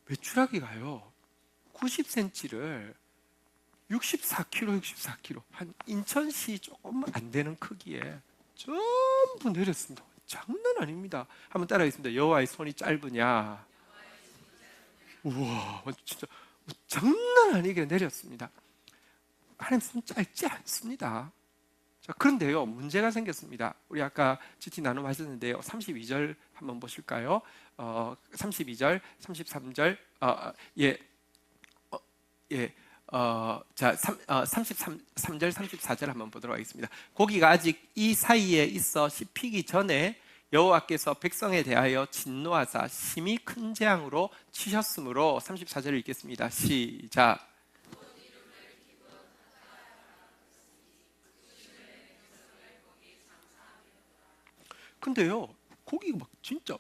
[SPEAKER 1] 메추라기가요. 90cm를 64kg 한 인천시 조금 안 되는 크기에 전부 내렸습니다. 장난 아닙니다. 한번 따라하겠습니다. 여호와의 손이 짧으냐? 우와, 진짜 장난 아니게 내렸습니다. 하나님 손 짧지 않습니다. 자, 그런데요, 문제가 생겼습니다. 우리 아까 GT 나눔 하셨는데요. 32절 한번 보실까요? 32절, 33절, 자, 33절, 34절 한번 보도록 하겠습니다. 고기가 아직 이 사이에 있어 씹히기 전에 여호와께서 백성에 대하여 진노하사 심히 큰 재앙으로 치셨으므로 34절을 읽겠습니다. 시작. 근데요, 고기가 막 진짜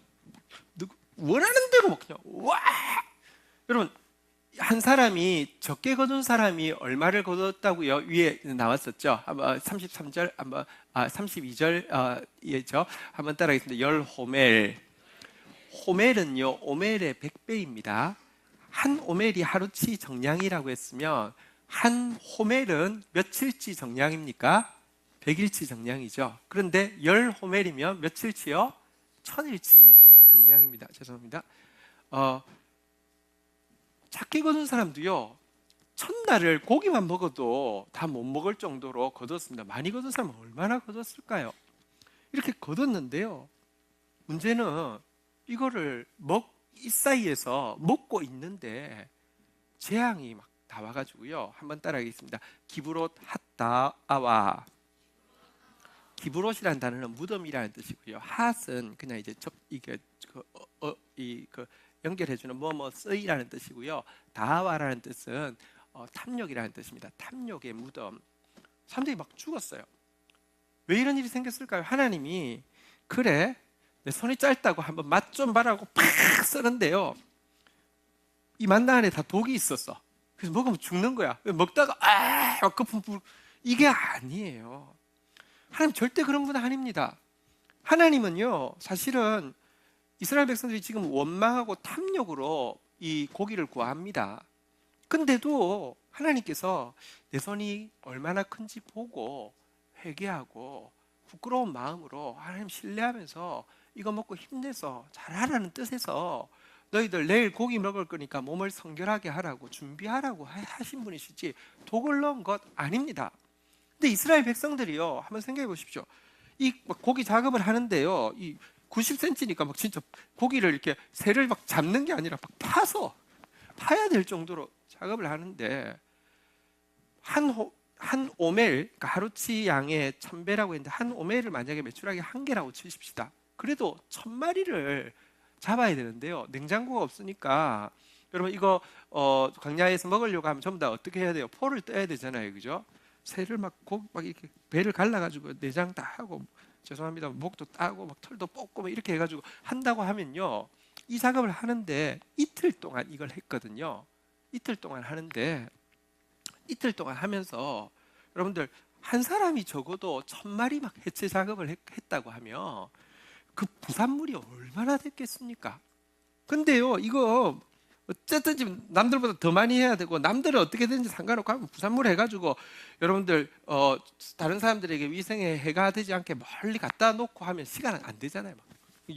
[SPEAKER 1] 원하는 대로 막 그냥 와! 여러분, 한 사람이 적게 거둔 사람이 얼마를 거뒀다고요? 위에 나왔었죠. 한번 33절, 한번 32절 예죠. 한번 따라하겠습니다. 10호멜. 호멜은요, 오멜의 100배입니다. 한 오멜이 하루치 정량이라고 했으면 한 호멜은 며칠치 정량입니까? 100일치 정량이죠. 그런데 10호멜이면 며칠치요? 1000일치 정량입니다. 죄송합니다. 작게 거둔 사람도요, 첫날을 고기만 먹어도 다 못 먹을 정도로 거뒀습니다. 많이 거둔 사람은 얼마나 거뒀을까요? 이렇게 거뒀는데요, 문제는 이거를 이 사이에서 먹고 있는데 재앙이 막 다 와가지고요. 한번 따라하겠습니다. 기브롯 핫다아와. 기브롯이라는 단어는 무덤이라는 뜻이고요. 핫은 그냥 이제 연결해주는 쓰이라는 뜻이고요. 다와라는 뜻은 탐욕이라는 뜻입니다. 탐욕의 무덤. 사람들이 막 죽었어요. 왜 이런 일이 생겼을까요? 하나님이 그래, 내 손이 짧다고 한번 맛 좀 봐라고 팍 쓰는데요, 이 만나 안에 다 독이 있었어. 그래서 먹으면 죽는 거야. 먹다가 거품 이게 아니에요. 하나님 절대 그런 분 아닙니다. 하나님은요, 사실은 이스라엘 백성들이 지금 원망하고 탐욕으로 이 고기를 구합니다. 근데도 하나님께서 내 손이 얼마나 큰지 보고 회개하고 부끄러운 마음으로 하나님 신뢰하면서 이거 먹고 힘내서 잘하라는 뜻에서 너희들 내일 고기 먹을 거니까 몸을 성결하게 하라고 준비하라고 하신 분이시지 독을 넣은 것 아닙니다. 근데 이스라엘 백성들이요, 한번 생각해 보십시오. 이 고기 작업을 하는데요, 이 90cm니까 막 진짜 고기를 이렇게 새를 막 잡는 게 아니라 막 파야 될 정도로 작업을 하는데, 한 오멜, 그러니까 하루치 양의 1000배라고 했는데 한 오멜을 만약에 매출하기 1개라고 치십시다. 그래도 1000마리를 잡아야 되는데요, 냉장고가 없으니까 여러분 이거 광야에서 먹으려고 하면 전부 다 어떻게 해야 돼요? 포를 떠야 되잖아요, 그죠? 새를 막 이렇게 배를 갈라가지고 내장 다 하고, 죄송합니다, 목도 따고 막 털도 뽑고 막 이렇게 해가지고 한다고 하면요, 이 작업을 하는데 이틀 동안 이걸 했거든요. 이틀 동안 하는데, 이틀 동안 하면서 여러분들 한 사람이 적어도 1000마리 막 해체 작업을 했다고 하면 그 부산물이 얼마나 됐겠습니까? 근데요, 이거 어쨌든 지금 남들보다 더 많이 해야 되고, 남들은 어떻게 되는지 상관없고 하면 부산물 해가지고 여러분들 다른 사람들에게 위생에 해가 되지 않게 멀리 갖다 놓고 하면 시간은 안 되잖아요. 막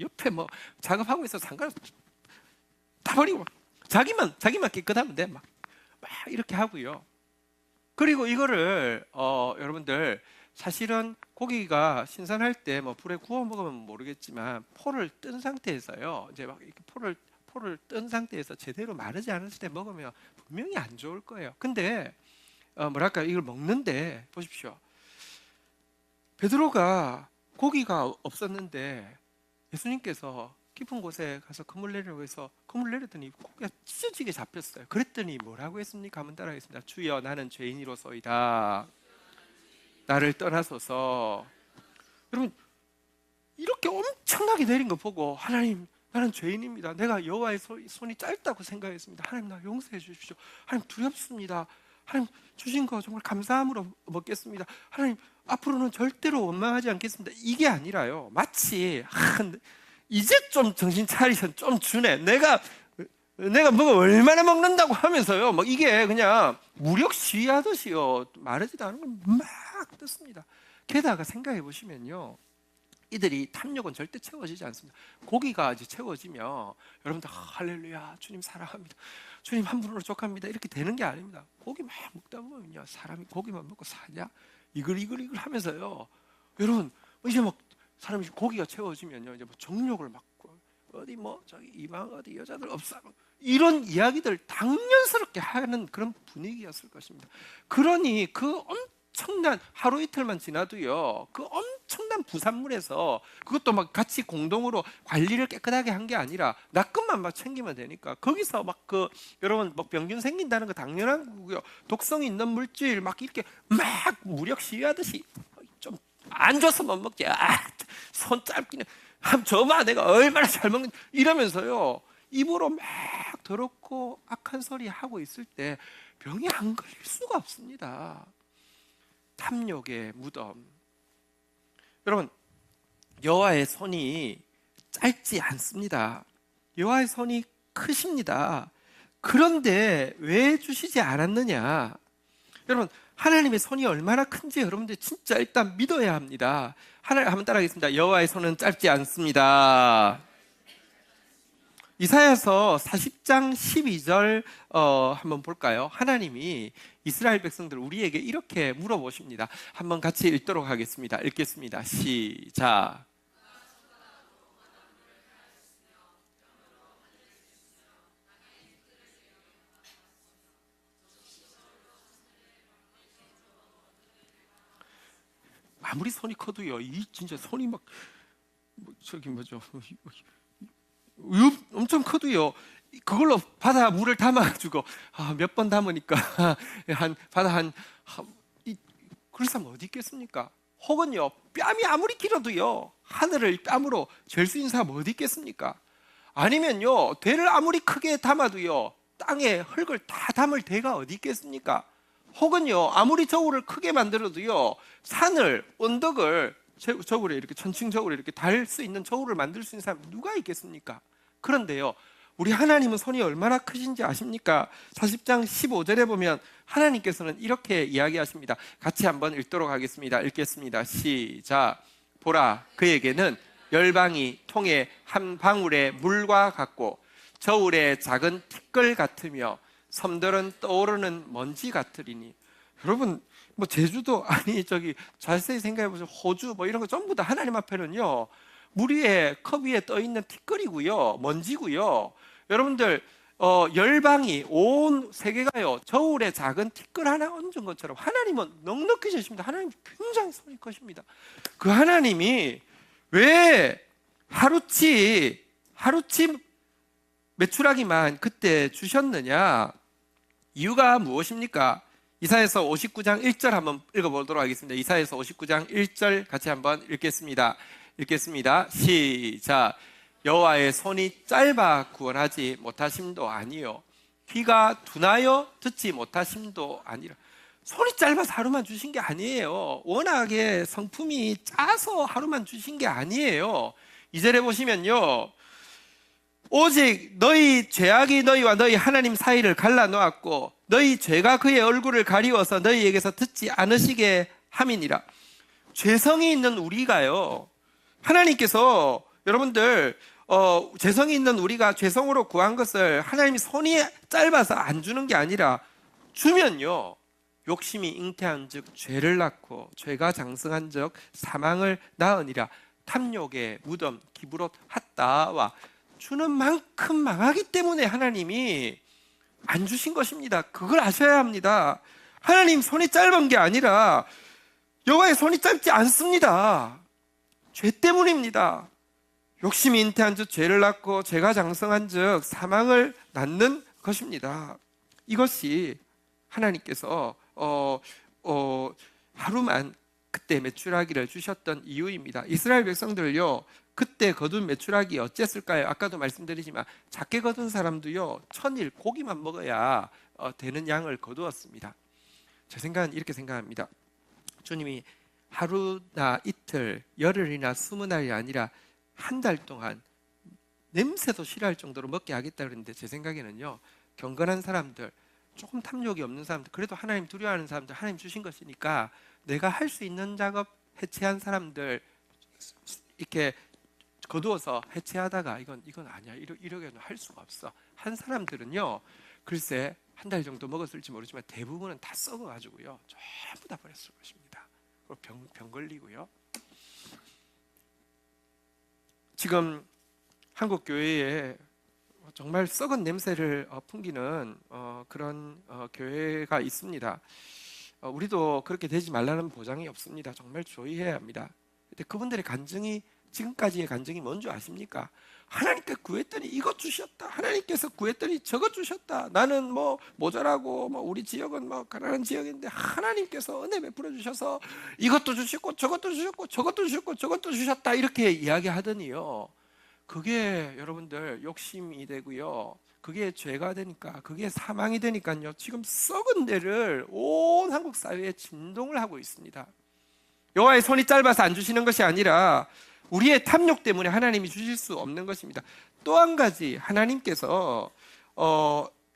[SPEAKER 1] 옆에 뭐 작업하고 있어서 상관없어, 다 버리고 자기만 깨끗하면 돼, 막 이렇게 하고요. 그리고 이거를 여러분들 사실은 고기가 신선할 때 뭐 불에 구워 먹으면 모르겠지만 포를 뜬 상태에서요, 이제 막 이렇게 포를 뜬 상태에서 제대로 마르지 않았을 때 먹으면 분명히 안 좋을 거예요. 근데 이걸 먹는데 보십시오. 베드로가 고기가 없었는데 예수님께서 깊은 곳에 가서 그물 내리려고 해서 그물 내렸더니 고기가 찢어지게 잡혔어요. 그랬더니 뭐라고 했습니까? 한번 따라하겠습니다. 주여, 나는 죄인이로소이다. 나를 떠나소서. 여러분, 이렇게 엄청나게 내린 거 보고, 하나님, 나는 죄인입니다. 내가 여호와의 손이 짧다고 생각했습니다. 하나님, 나 용서해 주십시오. 하나님, 두렵습니다. 하나님 주신 거 정말 감사함으로 먹겠습니다. 하나님 앞으로는 절대로 원망하지 않겠습니다. 이게 아니라요. 마치 이제 좀 정신 차리셔, 좀 주네. 내가 뭐 얼마나 먹는다고 하면서요. 막 이게 그냥 무력 시위하듯이요. 마르지도 않은 걸 막 듣습니다. 게다가 생각해 보시면요. 이들이 탐욕은 절대 채워지지 않습니다. 고기가 이제 채워지면 여러분들 할렐루야 주님 사랑합니다. 주님 한 분으로 족합니다. 이렇게 되는 게 아닙니다. 고기 막 먹다 보면요. 사람이 고기만 먹고 사냐? 이글 하면서요. 여러분 이제 막 사람이 고기가 채워지면요. 이제 뭐 정욕을 막고 어디 뭐 저기 이방 어디 여자들 없어 이런 이야기들 당연스럽게 하는 그런 분위기였을 것입니다. 그러니 그 엄청난 하루 이틀만 지나도요. 그 엄청난 부산물에서 그것도 막 같이 공동으로 관리를 깨끗하게 한 게 아니라 나 것만 막 챙기면 되니까 거기서 막 그 여러분 뭐 병균 생긴다는 거 당연한 거고요. 독성 있는 물질 막 이렇게 막 무력 시위하듯이 좀 안 줘서 못 먹지. 손 짧기는 저봐 내가 얼마나 잘 먹는 이러면서요. 입으로 막 더럽고 악한 소리 하고 있을 때 병이 안 걸릴 수가 없습니다. 탐욕의 무덤. 여러분 여호와의 손이 짧지 않습니다. 여호와의 손이 크십니다. 그런데 왜 주시지 않았느냐? 여러분 하나님의 손이 얼마나 큰지 여러분들 진짜 일단 믿어야 합니다. 하나님 한번 따라하겠습니다. 여호와의 손은 짧지 않습니다. 이사야서 40장 12절 한번 볼까요? 하나님이 이스라엘 백성들 우리에게 이렇게 물어보십니다. 한번 같이 읽도록 하겠습니다. 읽겠습니다. 시작. 아무리 손이 커도요, 이 진짜 손이 막 저기 뭐죠? 엄청 커도요. 그걸로 바다 물을 담아가지고 몇 번 담으니까 그럴 사람 어디 있겠습니까? 혹은요 뺨이 아무리 길어도요 하늘을 뺨으로 잴 수 있는 사람 어디 있겠습니까? 아니면요 대를 아무리 크게 담아도요 땅에 흙을 다 담을 대가 어디 있겠습니까? 혹은요 아무리 저울을 크게 만들어도요 산을 언덕을 저울에 이렇게 천칭 저울에 이렇게 달 수 있는 저울을 만들 수 있는 사람 누가 있겠습니까? 그런데요 우리 하나님은 손이 얼마나 크신지 아십니까? 40장 15절에 보면 하나님께서는 이렇게 이야기하십니다. 같이 한번 읽도록 하겠습니다. 읽겠습니다. 시작. 보라 그에게는 열방이 통에 한 방울의 물과 같고 저울의 작은 티끌 같으며 섬들은 떠오르는 먼지 같으리니. 여러분 뭐 제주도 아니 저기 자세히 생각해 보세요. 호주 뭐 이런 거 전부 다 하나님 앞에는요 물 위에 컵 위에 떠 있는 티끌이고요 먼지고요. 여러분들 열방이 온 세계가요 저울에 작은 티끌 하나 얹은 것처럼 하나님은 넉넉히 주십니다. 하나님 굉장히 손이 크십니다. 그 하나님이 왜 하루치 메추라기만 그때 주셨느냐? 이유가 무엇입니까? 이사야서 59장 1절 한번 읽어보도록 하겠습니다. 이사야서 59장 1절 같이 한번 읽겠습니다. 시작. 여호와의 손이 짧아 구원하지 못하심도 아니요 귀가 둔하여 듣지 못하심도 아니라. 손이 짧아서 하루만 주신 게 아니에요. 워낙에 성품이 짜서 하루만 주신 게 아니에요. 2절에 보시면요 오직 너희 죄악이 너희와 너희 하나님 사이를 갈라놓았고 너희 죄가 그의 얼굴을 가리워서 너희에게서 듣지 않으시게 함이니라. 죄성이 있는 우리가요 하나님께서 여러분들 죄성이 있는 우리가 죄성으로 구한 것을 하나님이 손이 짧아서 안 주는 게 아니라 주면요 욕심이 잉태한 즉 죄를 낳고 죄가 장성한 즉 사망을 낳으니라. 탐욕의 무덤 기브롯 핫다와 주는 만큼 망하기 때문에 하나님이 안 주신 것입니다. 그걸 아셔야 합니다. 하나님 손이 짧은 게 아니라 여호와의 손이 짧지 않습니다. 죄 때문입니다. 욕심이 잉태한 즉 죄를 낳고 죄가 장성한 즉 사망을 낳는 것입니다. 이것이 하나님께서 하루만 그때 메추라기를 주셨던 이유입니다. 이스라엘 백성들요 그때 거둔 메추라기 어쨌을까요? 아까도 말씀드리지만 작게 거둔 사람도요 천일 고기만 먹어야 되는 양을 거두었습니다. 제 생각은 이렇게 생각합니다. 주님이 하루나 이틀, 열흘이나 20날이 아니라 한 달 동안 냄새도 싫어할 정도로 먹게 하겠다 그랬는데, 제 생각에는요, 경건한 사람들, 조금 탐욕이 없는 사람들, 그래도 하나님 두려워하는 사람들, 하나님 주신 것이니까 내가 할 수 있는 작업 해체한 사람들 이렇게 거두어서 해체하다가 이건 아니야, 이러게는 할 수가 없어. 한 사람들은요, 글쎄 한 달 정도 먹었을지 모르지만 대부분은 다 썩어가지고요, 전부 다 버렸을 것입니다. 그리고 병 걸리고요. 지금 한국 교회에 정말 썩은 냄새를 풍기는 그런 교회가 있습니다. 우리도 그렇게 되지 말라는 보장이 없습니다. 정말 주의해야 합니다. 근데 그분들의 간증이, 지금까지의 간증이 뭔지 아십니까? 하나님께 구했더니 이것 주셨다. 하나님께서 구했더니 저것 주셨다. 나는 뭐 모자라고, 우리 지역은 가난한 지역인데 하나님께서 은혜 베풀어 주셔서 이것도 주셨고 저것도 주셨고 저것도 주셨고 저것도 주셨다, 이렇게 이야기하더니요, 그게 여러분들 욕심이 되고요, 그게 죄가 되니까, 그게 사망이 되니까요, 지금 썩은 데를 온 한국 사회에 진동을 하고 있습니다. 여호와의 손이 짧아서 안 주시는 것이 아니라 우리의 탐욕 때문에 하나님이 주실 수 없는 것입니다. 또 한 가지, 하나님께서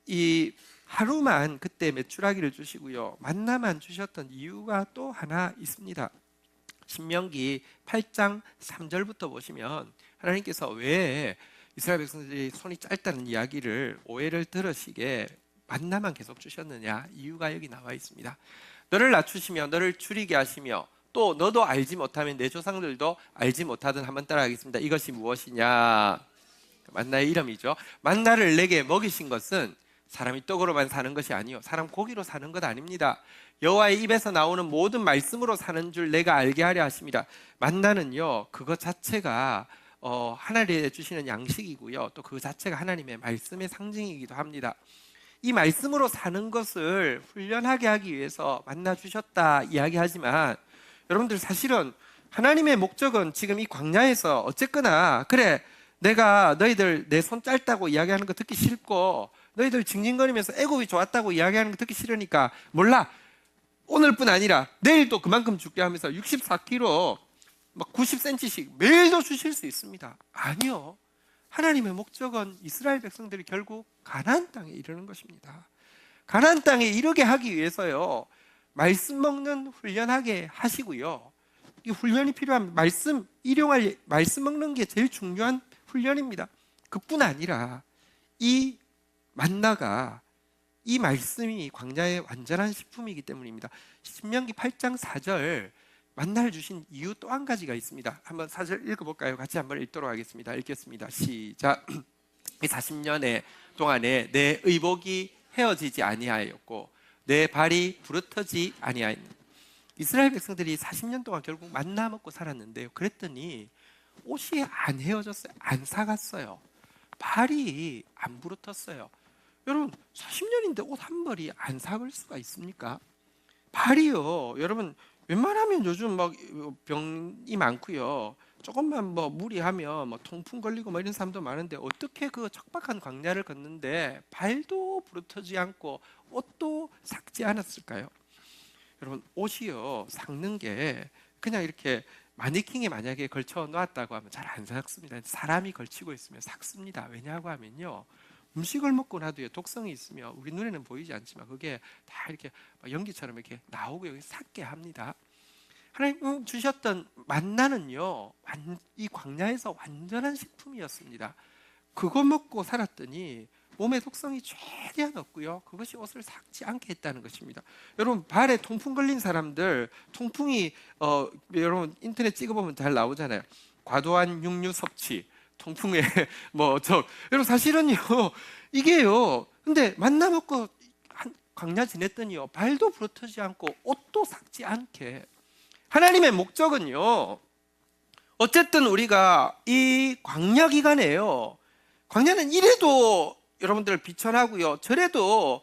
[SPEAKER 1] 이 하루만 그때 메추라기를 주시고요, 만나만 주셨던 이유가 또 하나 있습니다. 신명기 8장 3절부터 보시면 하나님께서 왜 이스라엘 백성들이 손이 짧다는 이야기를, 오해를 들으시게 만나만 계속 주셨느냐, 이유가 여기 나와 있습니다. 너를 낮추시며 너를 줄이게 하시며 또 너도 알지 못하면 내 조상들도 알지 못하든, 한번 따라하겠습니다. 이것이 무엇이냐? 만나의 이름이죠. 만나를 내게 먹이신 것은 사람이 떡으로만 사는 것이 아니요, 사람 고기로 사는 것 아닙니다. 여호와의 입에서 나오는 모든 말씀으로 사는 줄 내가 알게 하려 하십니다. 만나는요, 그것 자체가 하나님이 주시는 양식이고요, 또 그 자체가 하나님의 말씀의 상징이기도 합니다. 이 말씀으로 사는 것을 훈련하게 하기 위해서 만나 주셨다 이야기하지만, 여러분들 사실은 하나님의 목적은 지금 이 광야에서 어쨌거나, 그래 내가 너희들 내 손 짧다고 이야기하는 거 듣기 싫고, 너희들 징징거리면서 애굽이 좋았다고 이야기하는 거 듣기 싫으니까 몰라, 오늘뿐 아니라 내일도 그만큼 줄게 하면서 64kg 90cm씩 매일도 주실 수 있습니다. 아니요, 하나님의 목적은 이스라엘 백성들이 결국 가나안 땅에 이르는 것입니다. 가나안 땅에 이르게 하기 위해서요, 말씀 먹는 훈련하게 하시고요, 이 훈련이 필요한 말씀, 일용할 말씀 먹는 게 제일 중요한 훈련입니다. 그뿐 아니라 이 만나가, 이 말씀이 광야의 완전한 식품이기 때문입니다. 신명기 8장 4절, 만나를 주신 이유 또 한 가지가 있습니다. 한번 4절 읽어볼까요? 같이 한번 읽도록 하겠습니다. 읽겠습니다. 시작. 40년의 동안에 내 의복이 헤어지지 아니하였고 내 발이 부르터지 아니하였느니라. 이스라엘 백성들이 40년 동안 결국 만나 먹고 살았는데요, 그랬더니 옷이 안 헤어졌어요. 안 사갔어요. 발이 안 부르텄어요. 여러분, 40년인데 옷 한 벌이 안 사갈 수가 있습니까? 발이요, 여러분 웬만하면 요즘 병이 많고요, 조금만 무리하면 통풍 걸리고 이런 사람도 많은데, 어떻게 그 척박한 광야를 걷는데 발도 부르트지 않고 옷도 삭지 않았을까요? 여러분, 옷이요, 삭는 게 그냥 이렇게 마네킹에 만약에 걸쳐 놓았다고 하면 잘 안 삭습니다. 사람이 걸치고 있으면 삭습니다. 왜냐고 하면요, 음식을 먹고 나도요, 독성이 있으면 우리 눈에는 보이지 않지만 그게 다 이렇게 연기처럼 이렇게 나오고 여기 삭게 합니다. 하나님 주셨던 만나는요, 이 광야에서 완전한 식품이었습니다. 그거 먹고 살았더니 몸에 독성이 최대한 없고요, 그것이 옷을 삭지 않게 했다는 것입니다. 여러분, 발에 통풍 걸린 사람들, 통풍이 여러분 인터넷 찍어보면 잘 나오잖아요. 과도한 육류 섭취, 통풍에 여러분 사실은요, 이게요, 근데 만나 먹고 광야 지냈더니요, 발도 부러뜨지 않고 옷도 삭지 않게. 하나님의 목적은요, 어쨌든 우리가 이 광야 기간에요, 광야는 이래도 여러분들 비천하고요, 저래도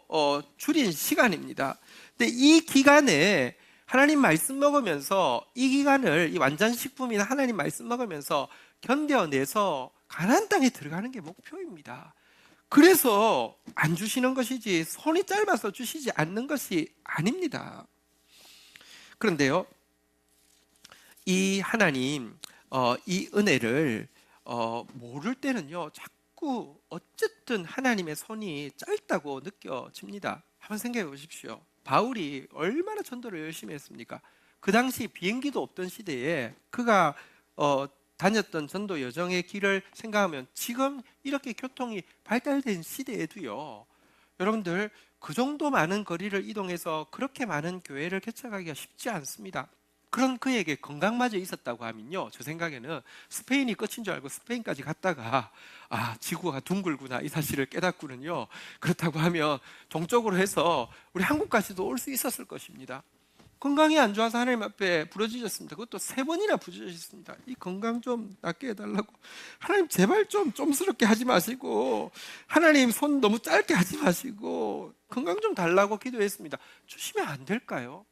[SPEAKER 1] 줄인 시간입니다. 근데 이 기간에 하나님 말씀 먹으면서, 이 기간을 이 완전식품이나 하나님 말씀 먹으면서 견뎌내서 가나안 땅에 들어가는 게 목표입니다. 그래서 안 주시는 것이지 손이 짧아서 주시지 않는 것이 아닙니다. 그런데요, 이 하나님 이 은혜를 모를 때는요, 자꾸 어쨌든 하나님의 손이 짧다고 느껴집니다. 한번 생각해 보십시오. 바울이 얼마나 전도를 열심히 했습니까? 그 당시 비행기도 없던 시대에 그가 다녔던 전도 여정의 길을 생각하면 지금 이렇게 교통이 발달된 시대에도요, 여러분들 그 정도 많은 거리를 이동해서 그렇게 많은 교회를 개척하기가 쉽지 않습니다. 그런 그에게 건강마저 있었다고 하면요, 저 생각에는 스페인이 끝인 줄 알고 스페인까지 갔다가 지구가 둥글구나 이 사실을 깨닫고는요, 그렇다고 하면 동쪽으로 해서 우리 한국까지도 올 수 있었을 것입니다. 건강이 안 좋아서 하나님 앞에 부르짖었습니다. 그것도 3번이나 부르짖었습니다. 이 건강 좀 낫게 해달라고. 하나님 제발 좀 좀스럽게 하지 마시고, 하나님 손 너무 짧게 하지 마시고 건강 좀 달라고 기도했습니다. 주시면 안 될까요?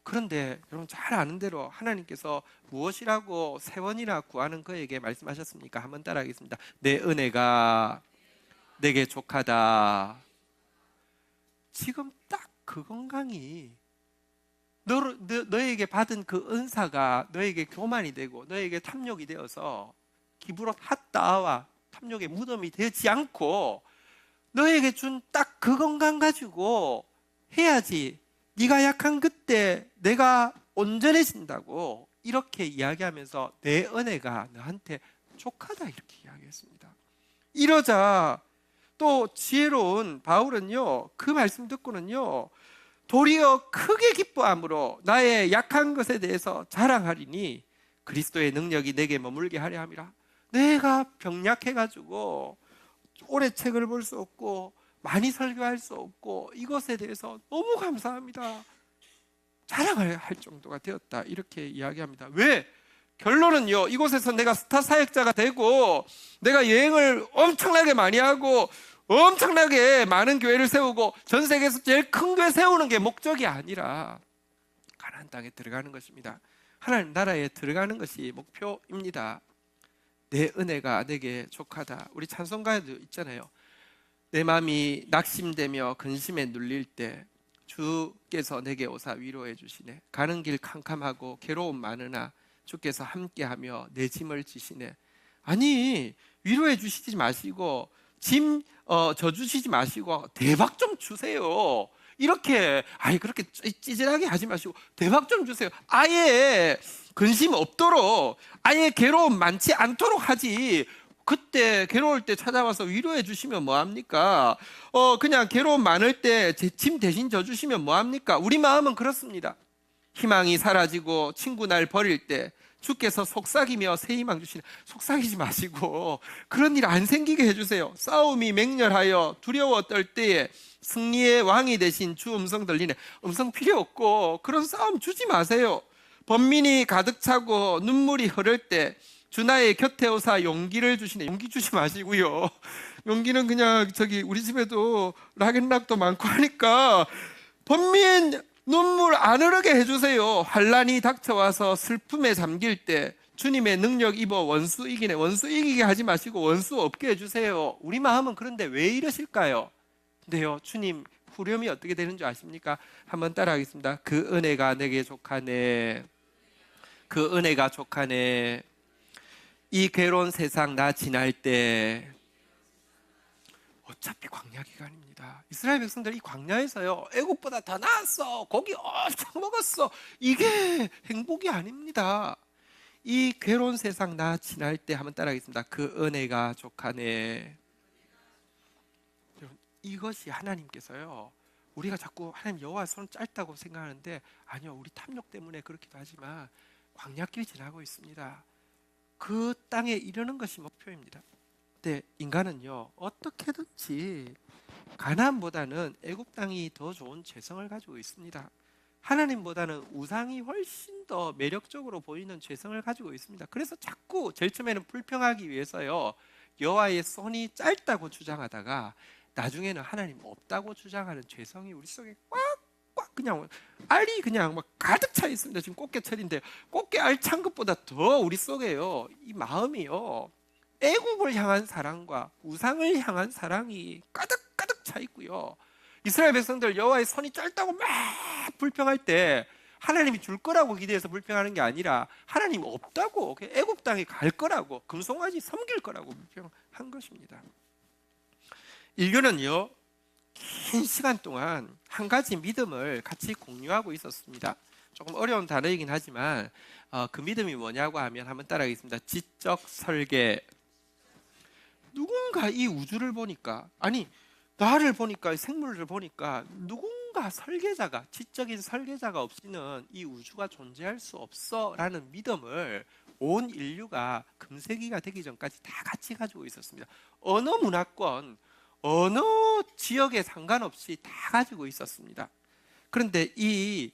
[SPEAKER 1] 그런데 여러분 잘 아는 대로 하나님께서 무엇이라고 3번이나 구하는 그에게 말씀하셨습니까? 한번 따라하겠습니다. 내 은혜가 내게 족하다. 지금 딱 그 건강이 너에게 받은 그 은사가 너에게 교만이 되고 너에게 탐욕이 되어서 기브롯 핫다와 탐욕의 무덤이 되지 않고 너에게 준 딱 그 건강 가지고 해야지 네가 약한 그때 내가 온전해진다고 이렇게 이야기하면서 내 은혜가 너한테 족하다 이렇게 이야기했습니다. 이러자 또 지혜로운 바울은요, 그 말씀 듣고는요, 도리어 크게 기뻐함으로 나의 약한 것에 대해서 자랑하리니 그리스도의 능력이 내게 머물게 하려 함이라. 내가 병약해가지고 오래 책을 볼 수 없고 많이 설교할 수 없고 이것에 대해서 너무 감사합니다. 자랑을 할 정도가 되었다 이렇게 이야기합니다. 왜? 결론은요, 이곳에서 내가 스타 사역자가 되고 내가 여행을 엄청나게 많이 하고 엄청나게 많은 교회를 세우고 전 세계에서 제일 큰 교회 세우는 게 목적이 아니라 가나안 땅에 들어가는 것입니다. 하나님 나라에 들어가는 것이 목표입니다. 내 은혜가 내게 족하다. 우리 찬송가에도 있잖아요. 내 마음이 낙심되며 근심에 눌릴 때 주께서 내게 오사 위로해 주시네. 가는 길 캄캄하고 괴로움 많으나 주께서 함께하며 내 짐을 지시네. 아니, 위로해 주시지 마시고 짐 져주시지 마시고 대박 좀 주세요. 이렇게 그렇게 찌질하게 하지 마시고 대박 좀 주세요. 아예 근심 없도록, 아예 괴로움 많지 않도록 하지. 그때 괴로울 때 찾아와서 위로해 주시면 뭐합니까? 그냥 괴로움 많을 때 제 짐 대신 져주시면 뭐합니까? 우리 마음은 그렇습니다. 희망이 사라지고 친구 날 버릴 때 주께서 속삭이며 새 희망 주시네. 속삭이지 마시고 그런 일 안 생기게 해주세요. 싸움이 맹렬하여 두려워 떨 때에 승리의 왕이 되신 주 음성 들리네. 음성 필요 없고 그런 싸움 주지 마세요. 번민이 가득 차고 눈물이 흐를 때 주 나의 곁에 오사 용기를 주시네. 용기 주지 마시고요. 용기는 그냥 우리 집에도 락앤락도 많고 하니까 번민 눈물 안 흐르게 해주세요. 환난이 닥쳐와서 슬픔에 잠길 때 주님의 능력 입어 원수 이기네. 원수 이기게 하지 마시고 원수 없게 해주세요. 우리 마음은 그런데 왜 이러실까요? 근데요, 주님 후렴이 어떻게 되는 줄 아십니까? 한번 따라하겠습니다. 그 은혜가 내게 족하네. 그 은혜가 족하네. 이 괴로운 세상 나 지날 때 어차피 광야 기간입니다. 이스라엘 백성들이 이 광야에서요, 애국보다 더 나았어, 고기 엄청 먹었어, 이게 행복이 아닙니다. 이 괴로운 세상 나 지날 때 한번 따라하겠습니다. 그 은혜가 족하네. 이것이 하나님께서요, 우리가 자꾸 하나님 여호와 손 짧다고 생각하는데 아니요, 우리 탐욕 때문에 그렇기도 하지만 광야길 지나고 있습니다. 그 땅에 이르는 것이 목표입니다. 근데 인간은요, 어떻게든지 가나안보다는 애굽 땅이 더 좋은 죄성을 가지고 있습니다. 하나님보다는 우상이 훨씬 더 매력적으로 보이는 죄성을 가지고 있습니다. 그래서 자꾸 제일 처음에는 불평하기 위해서요, 여호와의 손이 짧다고 주장하다가 나중에는 하나님 없다고 주장하는 죄성이 우리 속에 꽉 그냥 알이 그냥 막 가득 차 있습니다. 지금 꽃게철인데 꽃게 알 찬 것보다 더 우리 속에요, 이 마음이요, 애국을 향한 사랑과 우상을 향한 사랑이 가득가득 차 있고요. 이스라엘 백성들 여호와의 손이 짧다고 막 불평할 때 하나님이 줄 거라고 기대해서 불평하는 게 아니라 하나님 없다고, 애국 땅에 갈 거라고, 금송아지 섬길 거라고 불평한 것입니다. 인류는요, 긴 시간 동안 한 가지 믿음을 같이 공유하고 있었습니다. 조금 어려운 단어이긴 하지만 그 믿음이 뭐냐고 하면 한번 따라하겠습니다. 지적 설계. 누군가 이 우주를 보니까, 아니 나를 보니까, 생물을 보니까 누군가 설계자가, 지적인 설계자가 없이는 이 우주가 존재할 수 없어 라는 믿음을 온 인류가 금세기가 되기 전까지 다 같이 가지고 있었습니다. 어느 문화권, 어느 지역에 상관없이 다 가지고 있었습니다. 그런데 이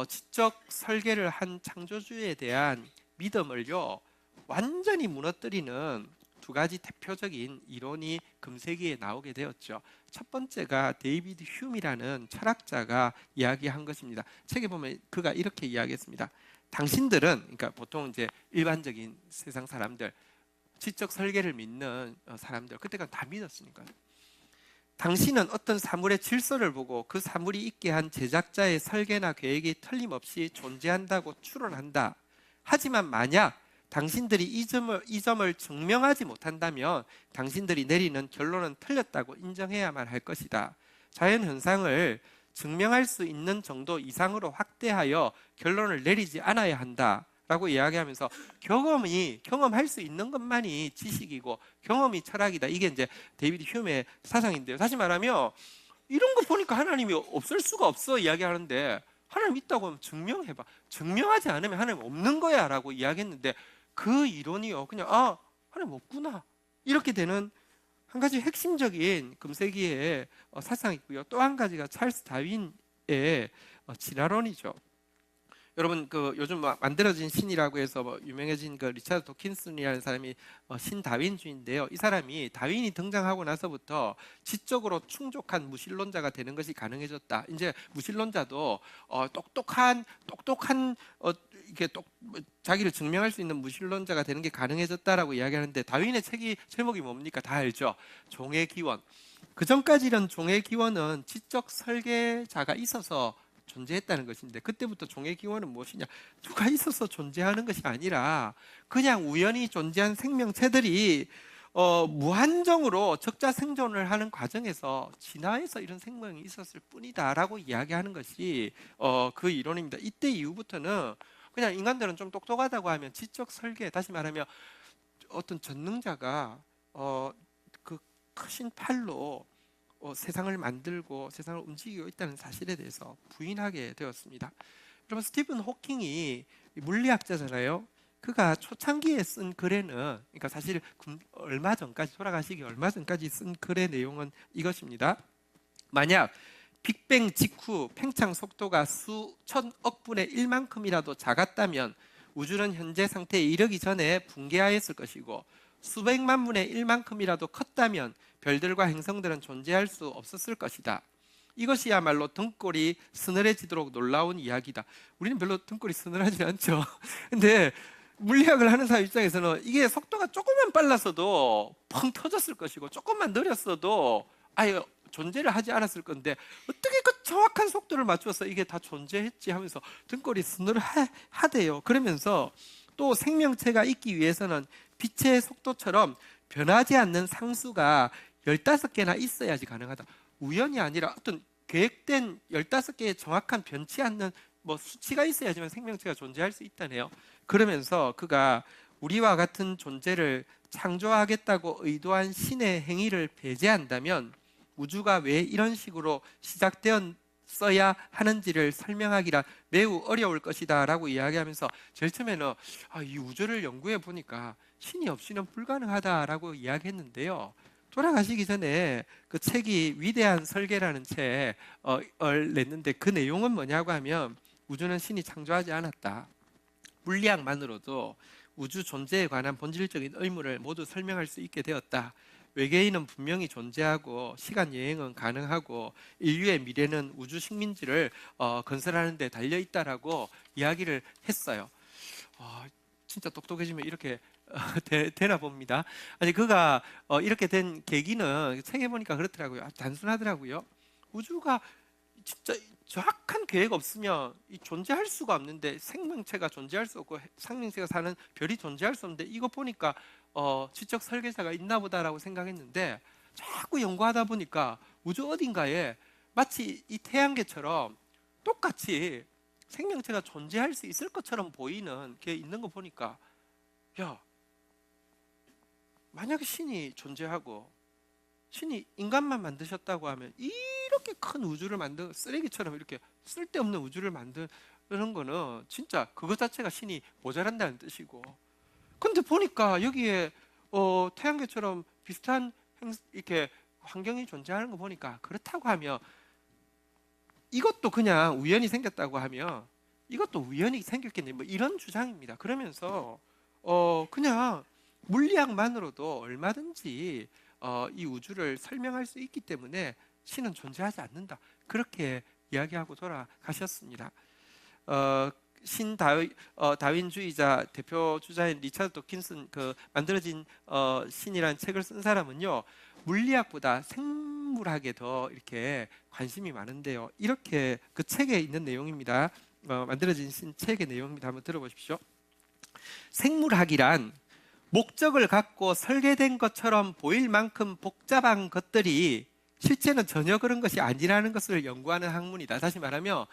[SPEAKER 1] 지적 설계를 한 창조주에 대한 믿음을요, 완전히 무너뜨리는 두 가지 대표적인 이론이 금세기에 나오게 되었죠. 첫 번째가 데이비드 휴미라는 철학자가 이야기한 것입니다. 책에 보면 그가 이렇게 이야기했습니다. 당신들은, 그러니까 보통 이제 일반적인 세상 사람들, 지적 설계를 믿는 사람들, 그때가 다 믿었으니까요. 당신은 어떤 사물의 질서를 보고 그 사물이 있게 한 제작자의 설계나 계획이 틀림없이 존재한다고 추론한다. 하지만 만약 당신들이 이 점을 증명하지 못한다면 당신들이 내리는 결론은 틀렸다고 인정해야만 할 것이다. 자연현상을 증명할 수 있는 정도 이상으로 확대하여 결론을 내리지 않아야 한다 라고 이야기하면서, 경험할 수 있는 것만이 지식이고 경험이 철학이다. 이게 이제 데이비드 휴메의 사상인데요. 다시 말하면 이런 거 보니까 하나님이 없을 수가 없어 이야기하는데, 하나님 있다고 하면 증명해봐. 증명하지 않으면 하나님 없는 거야 라고 이야기했는데, 그 이론이요, 그냥 하나님 없구나 이렇게 되는 한 가지 핵심적인 금세기의 사상이 있고요. 또 한 가지가 찰스 다윈의 진화론이죠. 여러분 요즘 만들어진 신이라고 해서 유명해진 리차드 도킨슨이라는 사람이 신다윈주의인데요. 이 사람이 다윈이 등장하고 나서부터 지적으로 충족한 무신론자가 되는 것이 가능해졌다. 이제 무신론자도 똑똑한 이렇게 자기를 증명할 수 있는 무신론자가 되는 게 가능해졌다라고 이야기하는데, 다윈의 책이 제목이 뭡니까? 다 알죠. 종의 기원. 그 전까지는 종의 기원은 지적 설계자가 있어서 존재했다는 것인데, 그때부터 종의 기원은 무엇이냐? 누가 있어서 존재하는 것이 아니라 그냥 우연히 존재한 생명체들이 무한정으로 적자 생존을 하는 과정에서 진화해서 이런 생명이 있었을 뿐이다라고 이야기하는 것이 그 이론입니다. 이때 이후부터는 그냥 인간들은 좀 똑똑하다고 하면 지적 설계, 다시 말하면 어떤 전능자가 그 크신 팔로 세상을 만들고 세상을 움직이고 있다는 사실에 대해서 부인하게 되었습니다. 여러분, 스티븐 호킹이 물리학자잖아요. 그가 초창기에 쓴 글에는, 그러니까 사실 돌아가시기 얼마 전까지 쓴 글의 내용은 이것입니다. 만약 빅뱅 직후 팽창 속도가 수천억 분의 1만큼이라도 작았다면 우주는 현재 상태에 이르기 전에 붕괴하였을 것이고, 수백만 분의 1만큼이라도 컸다면 별들과 행성들은 존재할 수 없었을 것이다. 이것이야말로 등골이 서늘해지도록 놀라운 이야기다. 우리는 별로 등골이 서늘하지 않죠. 근데 물리학을 하는 사람 입장에서는 이게 속도가 조금만 빨랐어도 펑 터졌을 것이고, 조금만 느렸어도 아예 존재를 하지 않았을 건데, 어떻게 그 정확한 속도를 맞춰서 이게 다 존재했지 하면서 등골이 서늘하대요. 그러면서 또 생명체가 있기 위해서는 빛의 속도처럼 변하지 않는 상수가 15개나 있어야지 가능하다. 우연이 아니라 어떤 계획된 15개의 정확한 변치 않는 수치가 있어야지만 생명체가 존재할 수 있다네요. 그러면서 그가 우리와 같은 존재를 창조하겠다고 의도한 신의 행위를 배제한다면 우주가 왜 이런 식으로 시작되었어야 하는지를 설명하기란 매우 어려울 것이다 라고 이야기하면서, 제일 처음에는 이 우주를 연구해 보니까 신이 없이는 불가능하다라고 이야기했는데요. 돌아가시기 전에 그 책이 위대한 설계라는 책을 냈는데, 그 내용은 뭐냐고 하면 우주는 신이 창조하지 않았다. 물리학만으로도 우주 존재에 관한 본질적인 의무를 모두 설명할 수 있게 되었다. 외계인은 분명히 존재하고 시간 여행은 가능하고 인류의 미래는 우주 식민지를 건설하는 데 달려있다라고 이야기를 했어요. 진짜 똑똑해지면 이렇게 되나 봅니다. 아니 그가 이렇게 된 계기는 책에 보니까 그렇더라고요. 단순하더라고요. 우주가 진짜 정확한 계획 없으면 이 존재할 수가 없는데, 생명체가 존재할 수 없고 생명체가 사는 별이 존재할 수 없는데, 이거 보니까 지적 설계자가 있나 보다라고 생각했는데, 자꾸 연구하다 보니까 우주 어딘가에 마치 이 태양계처럼 똑같이 생명체가 존재할 수 있을 것처럼 보이는 게 있는 거 보니까, 야, 만약에 신이 존재하고 신이 인간만 만드셨다고 하면 이렇게 큰 우주를 만든, 쓰레기처럼 이렇게 쓸데없는 우주를 만드는 거는 진짜 그것 자체가 신이 모자란다는 뜻이고, 근데 보니까 여기에 태양계처럼 비슷한 이렇게 환경이 존재하는 거 보니까, 그렇다고 하면 이것도 그냥 우연히 생겼다고 하면 이것도 우연히 생겼겠네, 뭐 이런 주장입니다. 그러면서 그냥 물리학만으로도 얼마든지 이 우주를 설명할 수 있기 때문에 신은 존재하지 않는다, 그렇게 이야기하고 돌아가셨습니다. 다윈주의자 대표 주자인 리차드 도킨슨, 그 만들어진 신이라는 책을 쓴 사람은요, 물리학보다 생물학에 더 이렇게 관심이 많은데요, 이렇게 그 책에 있는 내용입니다. 만들어진 신 책의 내용입니다. 한번 들어보십시오. 생물학이란 목적을 갖고 설계된 것처럼 보일 만큼 복잡한 것들이 실제는 전혀 그런 것이 아니라는 것을 연구하는 학문이다. 다시 말하면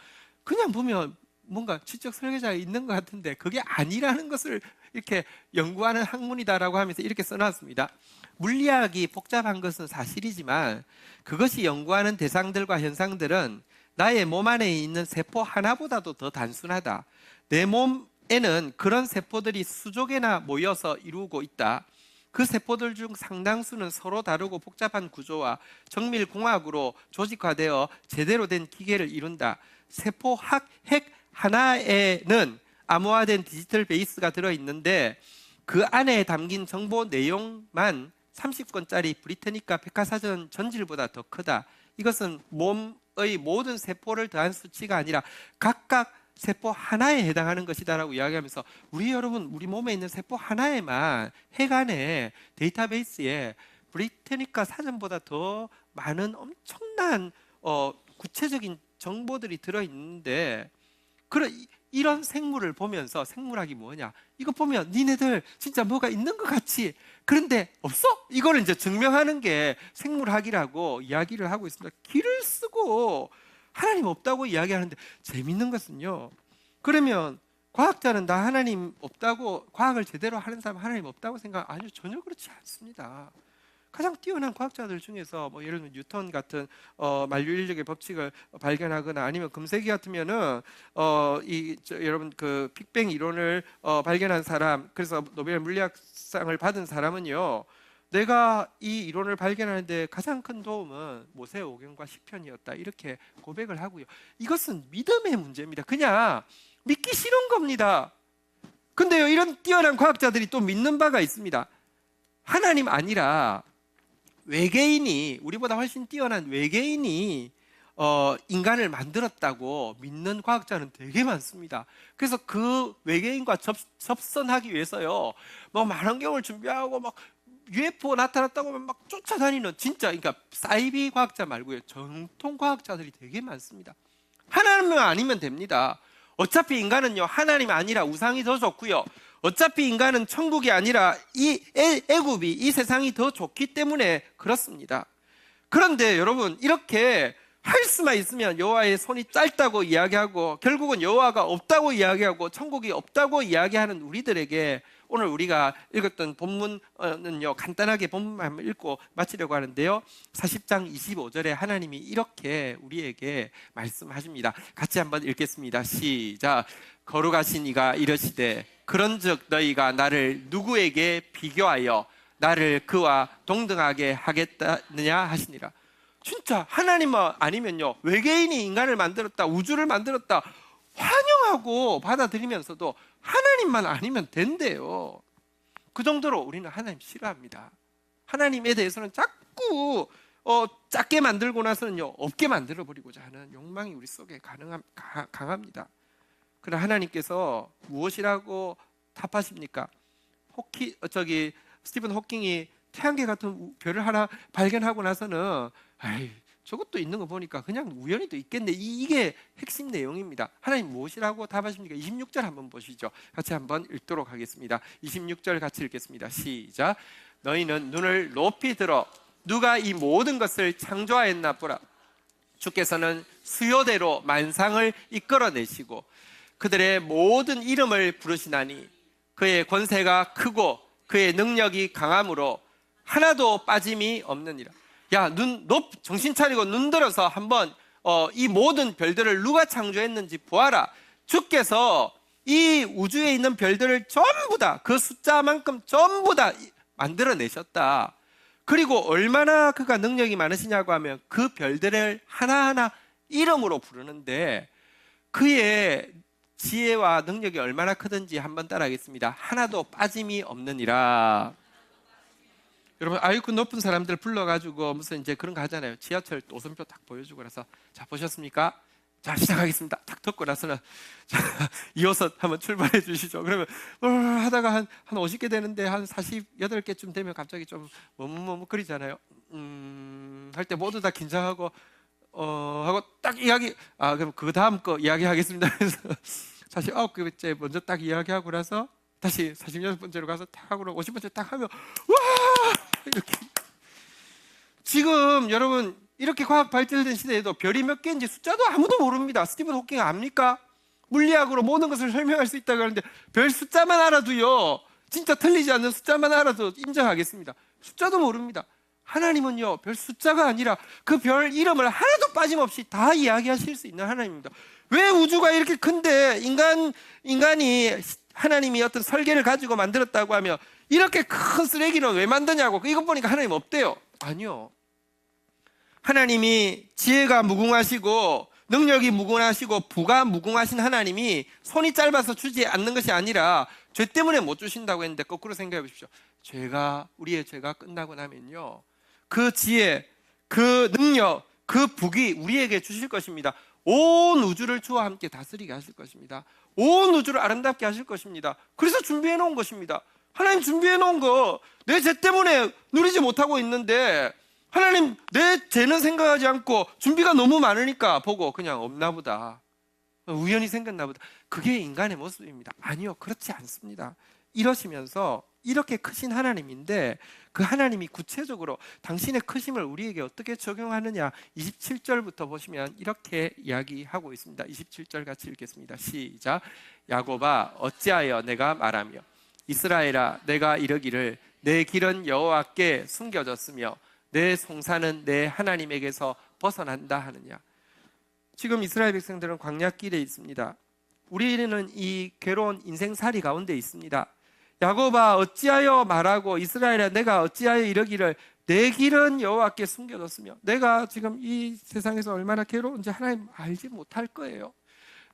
[SPEAKER 1] 그냥 보면 뭔가 지적 설계자가 있는 것 같은데 그게 아니라는 것을 이렇게 연구하는 학문이다라고 하면서 이렇게 써놨습니다. 물리학이 복잡한 것은 사실이지만 그것이 연구하는 대상들과 현상들은 나의 몸 안에 있는 세포 하나보다도 더 단순하다. 내 몸에는 그런 세포들이 수족에나 모여서 이루고 있다. 그 세포들 중 상당수는 서로 다르고 복잡한 구조와 정밀공학으로 조직화되어 제대로 된 기계를 이룬다. 세포학 핵 하나에는 암호화된 디지털 베이스가 들어있는데 그 안에 담긴 정보 내용만 30권짜리 브리타니카 백과사전 전질보다 더 크다. 이것은 몸의 모든 세포를 더한 수치가 아니라 각각 세포 하나에 해당하는 것이다라고 이야기하면서, 우리 몸에 있는 세포 하나에만 핵 안에 데이터베이스에 브리타니카 사전보다 더 많은 엄청난 구체적인 정보들이 들어있는데, 이런 생물을 보면서 생물학이 뭐냐, 이거 보면 니네들 진짜 뭐가 있는 것 같지, 그런데 없어? 이거를 이제 증명하는 게 생물학이라고 이야기를 하고 있습니다. 길을 쓰고 하나님 없다고 이야기하는데, 재밌는 것은요, 그러면 과학자는 나 하나님 없다고, 과학을 제대로 하는 사람 하나님 없다고 생각? 아니요, 전혀 그렇지 않습니다. 가장 뛰어난 과학자들 중에서 뭐 예를 들면 뉴턴 같은 만유인력의 법칙을 발견하거나, 아니면 금세기 같으면은 여러분 그 빅뱅 이론을 발견한 사람, 그래서 노벨 물리학상을 받은 사람은요, 내가 이 이론을 발견하는데 가장 큰 도움은 모세오경과 시편이었다, 이렇게 고백을 하고요. 이것은 믿음의 문제입니다. 그냥 믿기 싫은 겁니다. 근데요, 이런 뛰어난 과학자들이 또 믿는 바가 있습니다. 하나님 아니라 외계인이, 우리보다 훨씬 뛰어난 외계인이 인간을 만들었다고 믿는 과학자는 되게 많습니다. 그래서 그 외계인과 접선하기 위해서요, 뭐 망원경을 준비하고 막 UFO 나타났다고 하면 막 쫓아다니는, 진짜 그러니까 사이비 과학자 말고요, 정통 과학자들이 되게 많습니다. 하나님만 아니면 됩니다. 어차피 인간은요, 하나님 아니라 우상이 더 좋고요, 어차피 인간은 천국이 아니라 이 애굽이, 이 세상이 더 좋기 때문에 그렇습니다. 그런데 여러분, 이렇게 할 수만 있으면 여호와의 손이 짧다고 이야기하고, 결국은 여호와가 없다고 이야기하고 천국이 없다고 이야기하는 우리들에게 오늘 우리가 읽었던 본문은요, 간단하게 본문만 한번 읽고 마치려고 하는데요, 40장 25절에 하나님이 이렇게 우리에게 말씀하십니다. 같이 한번 읽겠습니다. 시작. 거룩하신 이가 이르시되 그런즉 너희가 나를 누구에게 비교하여 나를 그와 동등하게 하겠느냐 하시니라. 진짜 하나님 아니면요, 외계인이 인간을 만들었다, 우주를 만들었다 환영하고 받아들이면서도 하나님만 아니면 된대요. 그 정도로 우리는 하나님 싫어합니다. 하나님에 대해서는 자꾸 작게 만들고 나서는요, 없게 만들어버리고자 하는 욕망이 우리 속에 강합니다. 그러나 하나님께서 무엇이라고 답하십니까? 스티븐 호킹이 태양계 같은 별을 하나 발견하고 나서는 아이, 저것도 있는 거 보니까 그냥 우연히도 있겠네. 이게 핵심 내용입니다. 하나님 무엇이라고 답하십니까? 26절 한번 보시죠. 같이 한번 읽도록 하겠습니다. 26절 같이 읽겠습니다. 시작. 너희는 눈을 높이 들어 누가 이 모든 것을 창조하였나 보라. 주께서는 수요대로 만상을 이끌어내시고 그들의 모든 이름을 부르시나니 그의 권세가 크고 그의 능력이 강함으로 하나도 빠짐이 없느니라. 야, 정신 차리고 눈 들어서 한번 이 모든 별들을 누가 창조했는지 보아라. 주께서 이 우주에 있는 별들을 전부 다 그 숫자만큼 전부 다 만들어내셨다. 그리고 얼마나 그가 능력이 많으시냐고 하면 그 별들을 하나하나 이름으로 부르는데 그의 지혜와 능력이 얼마나 크든지 한번 따라하겠습니다. 하나도 빠짐이 없느니라. 여러분, IQ 높은 사람들 불러가지고 무슨 이제 그런 거 하잖아요. 지하철 노선표 딱 보여주고 그래서 자, 보셨습니까? 자, 시작하겠습니다. 딱 듣고 나서는 자, 2호선 한번 출발해 주시죠. 그러면 하다가 한 50개 되는데 한 48개쯤 되면 갑자기 좀 머뭇거리잖아요. 할 때 모두 다 긴장하고 하고 딱 이야기, 그럼 그 다음 거 이야기하겠습니다. 그래서 49개째 먼저 딱 이야기하고 나서 다시 46번째로 가서 딱 하고 50번째 딱 하면 와! 이렇게. 지금 여러분 이렇게 과학 발달된 시대에도 별이 몇 개인지 숫자도 아무도 모릅니다. 스티븐 호킹 압니까? 물리학으로 모든 것을 설명할 수 있다고 하는데 별 숫자만 알아도요, 진짜 틀리지 않는 숫자만 알아도 인정하겠습니다. 숫자도 모릅니다. 하나님은요, 별 숫자가 아니라 그 별 이름을 하나도 빠짐없이 다 이야기하실 수 있는 하나님입니다. 왜 우주가 이렇게 큰데 인간이 하나님이 어떤 설계를 가지고 만들었다고 하면 이렇게 큰 쓰레기는 왜 만드냐고, 이것 보니까 하나님 없대요. 아니요. 하나님이 지혜가 무궁하시고 능력이 무궁하시고 부가 무궁하신 하나님이 손이 짧아서 주지 않는 것이 아니라 죄 때문에 못 주신다고 했는데 거꾸로 생각해 보십시오. 우리의 죄가 끝나고 나면요, 그 지혜, 그 능력, 그 북이 우리에게 주실 것입니다. 온 우주를 주와 함께 다스리게 하실 것입니다. 온 우주를 아름답게 하실 것입니다. 그래서 준비해 놓은 것입니다. 하나님 준비해 놓은 거 내 죄 때문에 누리지 못하고 있는데 하나님 내 죄는 생각하지 않고 준비가 너무 많으니까 보고 그냥 없나 보다, 우연히 생겼나 보다. 그게 인간의 모습입니다. 아니요, 그렇지 않습니다. 이러시면서 이렇게 크신 하나님인데 그 하나님이 구체적으로 당신의 크심을 우리에게 어떻게 적용하느냐, 27절부터 보시면 이렇게 이야기하고 있습니다. 27절 같이 읽겠습니다. 시작. 야곱아, 어찌하여 내가 말하며 이스라엘아, 내가 이르기를 내 길은 여호와께 숨겨졌으며 내 송사는 내 하나님에게서 벗어난다 하느냐. 지금 이스라엘 백성들은 광야길에 있습니다. 우리는 이 괴로운 인생살이 가운데 있습니다. 야곱아, 어찌하여 말하고 이스라엘아, 내가 어찌하여 이러기를 내 길은 여호와께 숨겨뒀으며. 내가 지금 이 세상에서 얼마나 괴로운지 하나님 알지 못할 거예요.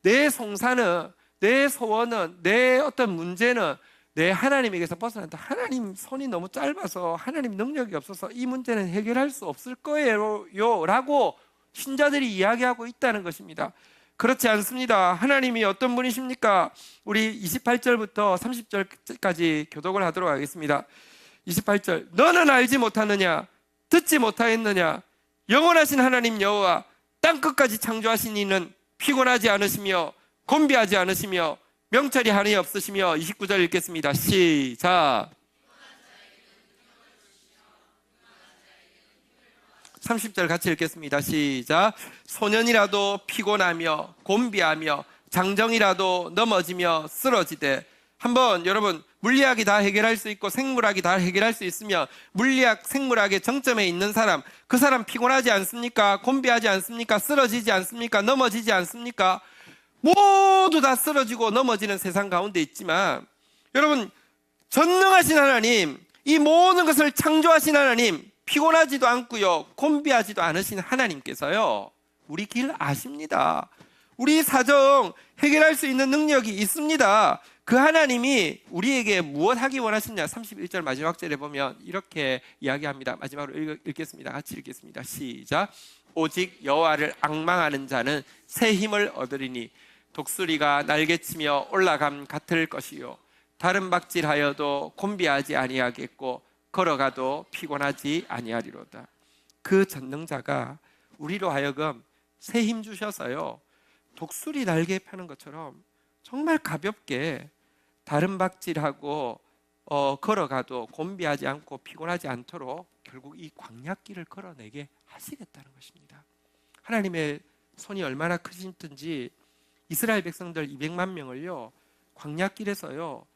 [SPEAKER 1] 내 송사는, 내 소원은, 내 어떤 문제는 내 하나님에게서 벗어난다. 하나님 손이 너무 짧아서, 하나님 능력이 없어서 이 문제는 해결할 수 없을 거예요 라고 신자들이 이야기하고 있다는 것입니다. 그렇지 않습니다. 하나님이 어떤 분이십니까? 우리 28절부터 30절까지 교독을 하도록 하겠습니다. 28절. 너는 알지 못하느냐? 듣지 못하였느냐? 영원하신 하나님 여호와 땅끝까지 창조하신 이는 피곤하지 않으시며 곤비하지 않으시며 명철이 한이 없으시며. 29절 읽겠습니다. 시작. 30절 같이 읽겠습니다. 시작. 소년이라도 피곤하며 곤비하며 장정이라도 넘어지며 쓰러지되. 한번 여러분, 물리학이 다 해결할 수 있고 생물학이 다 해결할 수 있으면 물리학, 생물학의 정점에 있는 사람, 그 사람 피곤하지 않습니까? 곤비하지 않습니까? 쓰러지지 않습니까? 넘어지지 않습니까? 모두 다 쓰러지고 넘어지는 세상 가운데 있지만 여러분, 전능하신 하나님, 이 모든 것을 창조하신 하나님, 피곤하지도 않고요, 곤비하지도 않으신 하나님께서요, 우리 길 아십니다. 우리 사정 해결할 수 있는 능력이 있습니다. 그 하나님이 우리에게 무엇 하기 원하시냐. 31절 마지막 절에 보면 이렇게 이야기합니다. 마지막으로 읽겠습니다. 같이 읽겠습니다. 시작. 오직 여호와를 앙망하는 자는 새 힘을 얻으리니 독수리가 날개치며 올라감 같을 것이요 다른 박질하여도 곤비하지 아니하겠고 걸어가도 피곤하지 아니하리로다. 그 전능자가 우리로 하여금 새 힘 주셔서요, 독수리 날개 펴는 것처럼 정말 가볍게 다른 박질하고 걸어가도 곤비하지 않고 피곤하지 않도록 결국 이 광야길을 걸어내게 하시겠다는 것입니다. 하나님의 손이 얼마나 크신지 이스라엘 백성들 200만 명을요, 광야길에서요,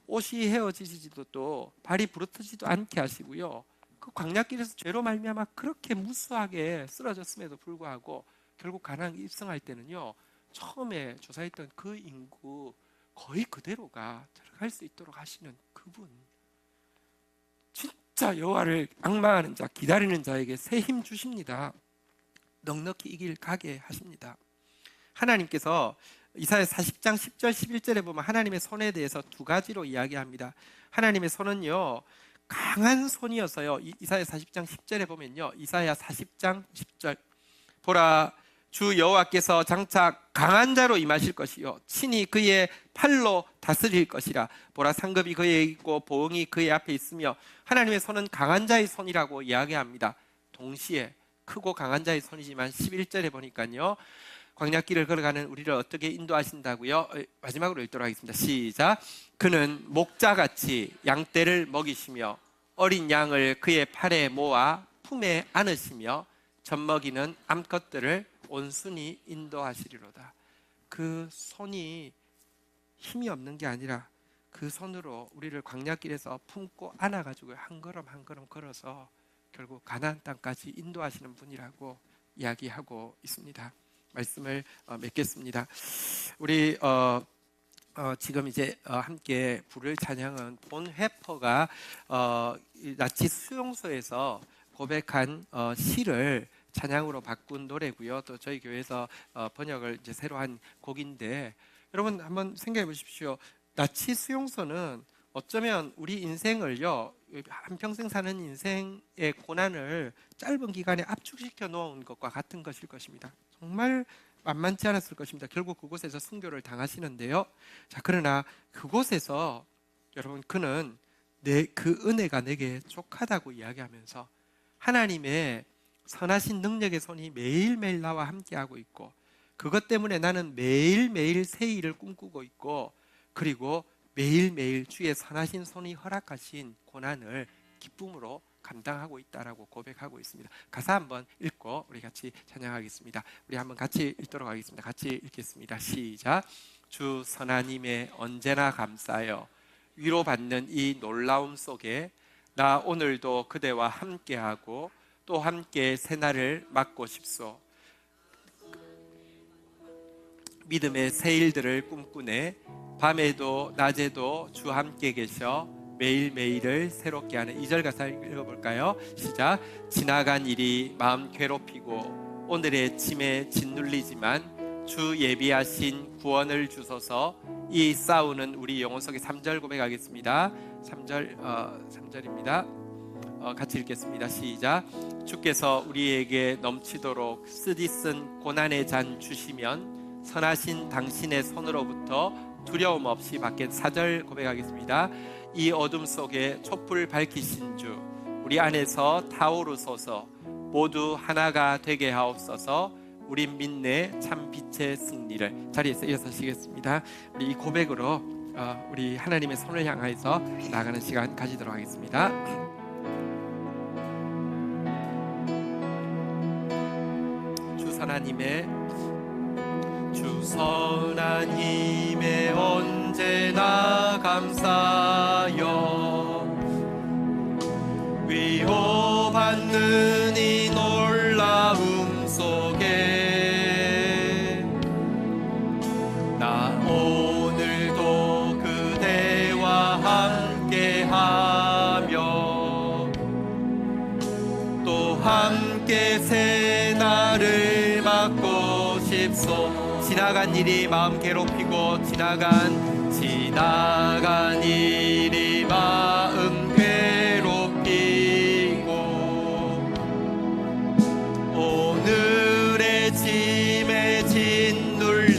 [SPEAKER 1] 옷이 헤어지지도 또 발이 부러뜨지도 않게 하시고요, 그 광야길에서 죄로 말미암아 그렇게 무수하게 쓰러졌음에도 불구하고 결국 가나안 입성할 때는요, 처음에 조사했던 그 인구 거의 그대로가 들어갈 수 있도록 하시는 그분, 진짜 여호와를 앙망하는 자, 기다리는 자에게 새 힘 주십니다. 넉넉히 이 길 가게 하십니다. 하나님께서 이사야 40장 10절 11절에 보면 하나님의 손에 대해서 두 가지로 이야기합니다. 하나님의 손은요, 강한 손이어서요, 이사야 40장 10절에 보면요, 이사야 40장 10절, 보라 주 여호와께서 장차 강한 자로 임하실 것이요 친히 그의 팔로 다스릴 것이라. 보라 상급이 그에 있고 보응이 그의 앞에 있으며. 하나님의 손은 강한 자의 손이라고 이야기합니다. 동시에 크고 강한 자의 손이지만 11절에 보니까요, 광야길을 걸어가는 우리를 어떻게 인도하신다고요? 마지막으로 읽도록 하겠습니다. 시작. 그는 목자같이 양떼를 먹이시며 어린 양을 그의 팔에 모아 품에 안으시며 젖먹이는 암컷들을 온순히 인도하시리로다. 그 손이 힘이 없는 게 아니라 그 손으로 우리를 광야길에서 품고 안아가지고 한 걸음 한 걸음 걸어서 결국 가나안 땅까지 인도하시는 분이라고 이야기하고 있습니다. 말씀을 맺겠습니다. 우리 지금 이제 함께 부를 찬양은 본 회퍼가 나치 수용소에서 고백한 시를 찬양으로 바꾼 노래고요. 또 저희 교회에서 번역을 이제 새로 한 곡인데, 여러분 한번 생각해 보십시오. 나치 수용소는 어쩌면 우리 인생을요, 한평생 사는 인생의 고난을 짧은 기간에 압축시켜 놓은 것과 같은 것일 것입니다. 정말 만만치 않았을 것입니다. 결국 그곳에서 순교를 당하시는데요. 자, 그러나 그곳에서 여러분, 그는 그 은혜가 내게 족하다고 이야기하면서 하나님의 선하신 능력의 손이 매일매일 나와 함께하고 있고, 그것 때문에 나는 매일매일 새 일을 꿈꾸고 있고, 그리고 매일매일 주의 선하신 손이 허락하신 고난을 기쁨으로 감당하고 있다라고 고백하고 있습니다. 가사 한번 읽고 우리 같이 찬양하겠습니다. 우리 한번 같이 읽도록 하겠습니다. 같이 읽겠습니다. 시작. 주 선하님의 언제나 감싸여 위로받는 이 놀라움 속에 나 오늘도 그대와 함께하고 또 함께 새날을 맞고 싶소. 믿음의 새 일들을 꿈꾸네. 밤에도 낮에도 주 함께 계셔 매일매일을 새롭게 하는 2절 가사 읽어볼까요? 시작. 지나간 일이 마음 괴롭히고 오늘의 짐에 짓눌리지만 주 예비하신 구원을 주소서. 이 싸우는 우리 영혼 속에 3절 고백하겠습니다. 3절입니다. 같이 읽겠습니다. 시작. 주께서 우리에게 넘치도록 쓰디쓴 고난의 잔 주시면 선하신 당신의 손으로부터 두려움 없이 받겠. 4절 고백하겠습니다. 이 어둠 속에 촛불 밝히신 주 우리 안에서 타오르소서. 모두 하나가 되게 하옵소서. 우린 믿네 참 빛의 승리를. 자리에서 일어서시겠습니다. 우리 이 고백으로 우리 하나님의 손을 향해서 나아가는 시간 가지도록 하겠습니다. 주 선하님의 언제나 감사여 위로받는 이 놀라움 속에 나 오늘도 그대와 함께하며 또 함께 새날을 맞고 싶소. 지나간 일이 마음 괴롭히고 지나간 일이 마음 괴롭히고 오늘의 짐에 짓눌리지만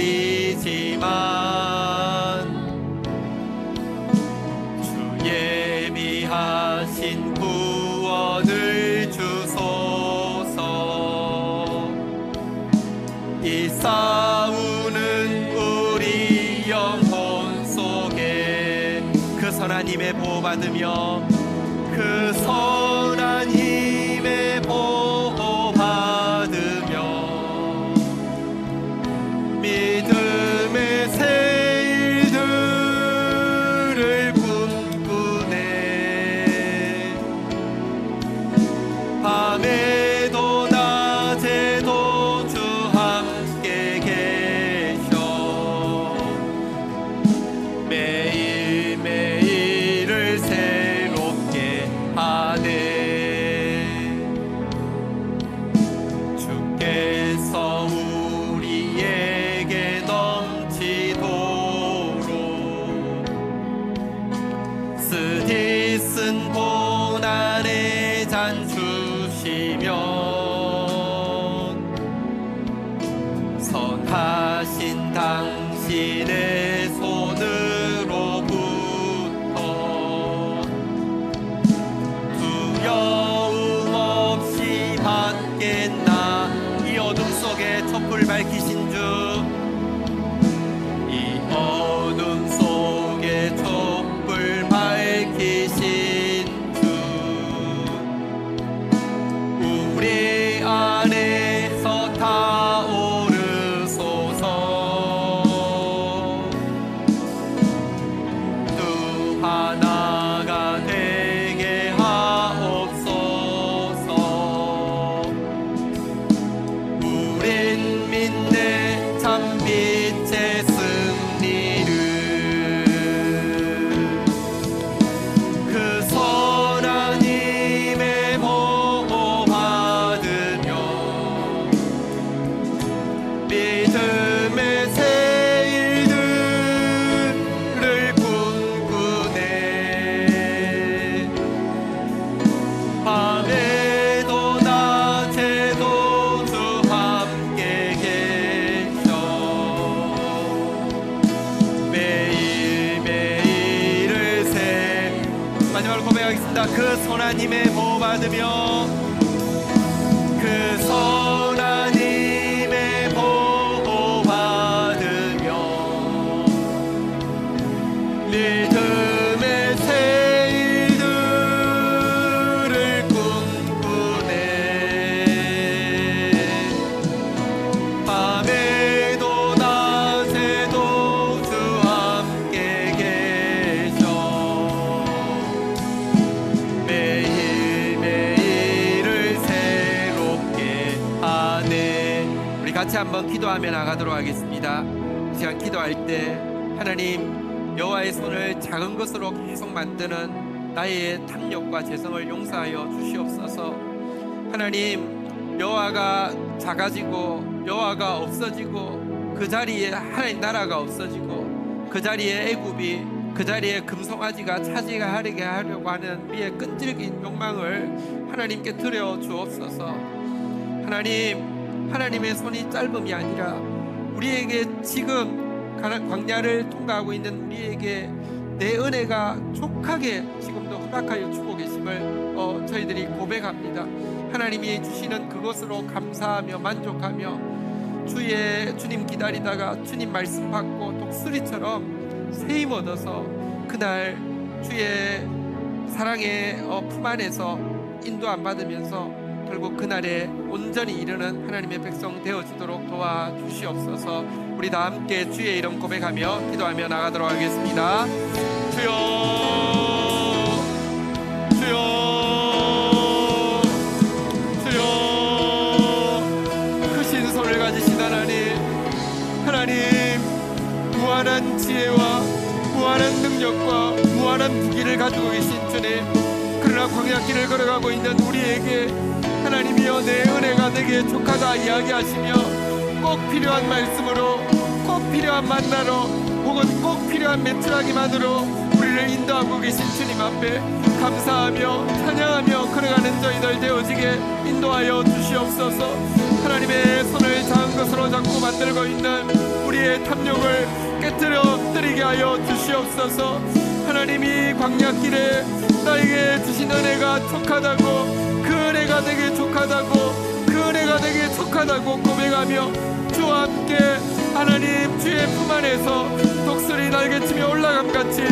[SPEAKER 1] 선한 힘에 보호받으며 그 선한 힘에 보호받으며 믿음의 새일들을 꿈꾸네. 밤에도 낮에도 주 함께 계셔 매일매일을 새롭게 하네. 주께서 우리에게 넘치도록 쓰디 쓴 고난의 잔 주시면 선하신 당신의 손으로부터 두려움 없이 받겠나. 이 어둠 속에 촛불 밝히신 주, 이 어둠 속에 촛불 밝히신 주, 우리 안에서 타오르소서. 두 하나가 되게 하옵소서. 우린 믿네 참 빛의 승리를. 그 선한 힘에 보호받으며 믿음의 새일들을 꿈꾸네. 밤에도 낮에도 주 함께 계셔 매일매일을 새. 마지막으로 고백하겠습니다. 그 선한 힘에 보호받으며 그 선한 힘에 보호받으며 믿음의 새일들을 꿈꾸네. 밤에도 낮에도 주 함께 계셔 매일매일을 새롭게 하네. 우리 같이 한번 기도하며 나가도록 하겠습니다. 이 시간 기도할 때 하나님, 여호와의 손을 작은 것으로 계속 만드는 나의 탐욕과 재성을 용서하여 주시옵소서. 하나님, 여호와가 작아지고 여호와가 없어지고 그 자리에 하나님 나라가 없어지고 그 자리에 애굽이 그 자리에 금송아지가 차지하게 하려고 하는 우리의 끈질긴 욕망을 하나님께 드려 주옵소서. 하나님, 하나님의 손이 짧음이 아니라 우리에게 지금 광야를 통과하고 있는 우리에게 내 은혜가 족하게 지금도 허락하여 주고 계심을 저희들이 고백합니다. 하나님이 주시는 그것으로 감사하며 만족하며 주님 기다리다가 주님 말씀 받고 독수리처럼 새 힘 얻어서 그날 주의 사랑의 품 안에서 인도함 받으면서 결국 그날에 온전히 이르는 하나님의 백성 되어지도록 도와주시옵소서. 우리 다 함께 주의 이름 고백하며 기도하며 나가도록 하겠습니다. 주여, 주여, 주여. 크신 손을 가지신 하나님, 무한한 지혜와 무한한 능력과 무한한 무기를 가지고 계신 주님, 그러나 광야길을 걸어가고 있는 우리에게 하나님이여 내 은혜가 내게 족하다 이야기하시며 꼭 필요한 말씀으로, 꼭 필요한 만나로, 혹은 꼭 필요한 메추라기만으로 우리를 인도하고 계신 주님 앞에 감사하며 찬양하며 걸어가는 저희들 되어지게 인도하여 주시옵소서. 하나님의 손을 작은 것으로 잡고 만들고 있는 우리의 탐욕을 깨뜨려 엎드리게 하여 주시옵소서. 하나님이 광야길에 나에게 주신 은혜가 족하다고, 그 은혜가 내게 족하다고, 그 은혜가 내게 족하다고 고백하며 주와 함께 하나님 주의 품 안에서 독수리 날개치며 올라감같이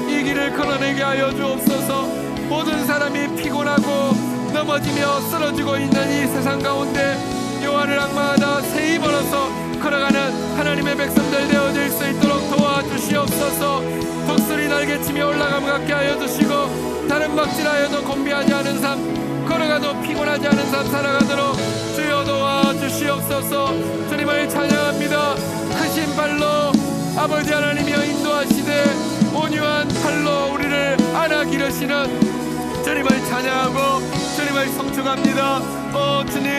[SPEAKER 1] 이 길을
[SPEAKER 5] 길을 걸어내게 하여 주옵소서. 모든 사람이 피곤하고 넘어지며 쓰러지고 있는 이 세상 가운데 여호와를 앙망하다 새 힘을 얻어 걸어가는 하나님의 백성들 되어질 수 있도록 도와주시옵소서. 독수리 날개치며 올라감 갖게 하여 주시고 다른 막질하여도 곤비하지 않은 삶, 걸어가도 피곤하지 않은 삶 살아가도록 주여 도와주시옵소서. 주님을 찬양합니다. 크신 발로 아버지 하나님이여 인도하시되 온유한 팔로 우리를 안아 기르시는 주님을 찬양하고 주님을 성축합니다. 오 주님,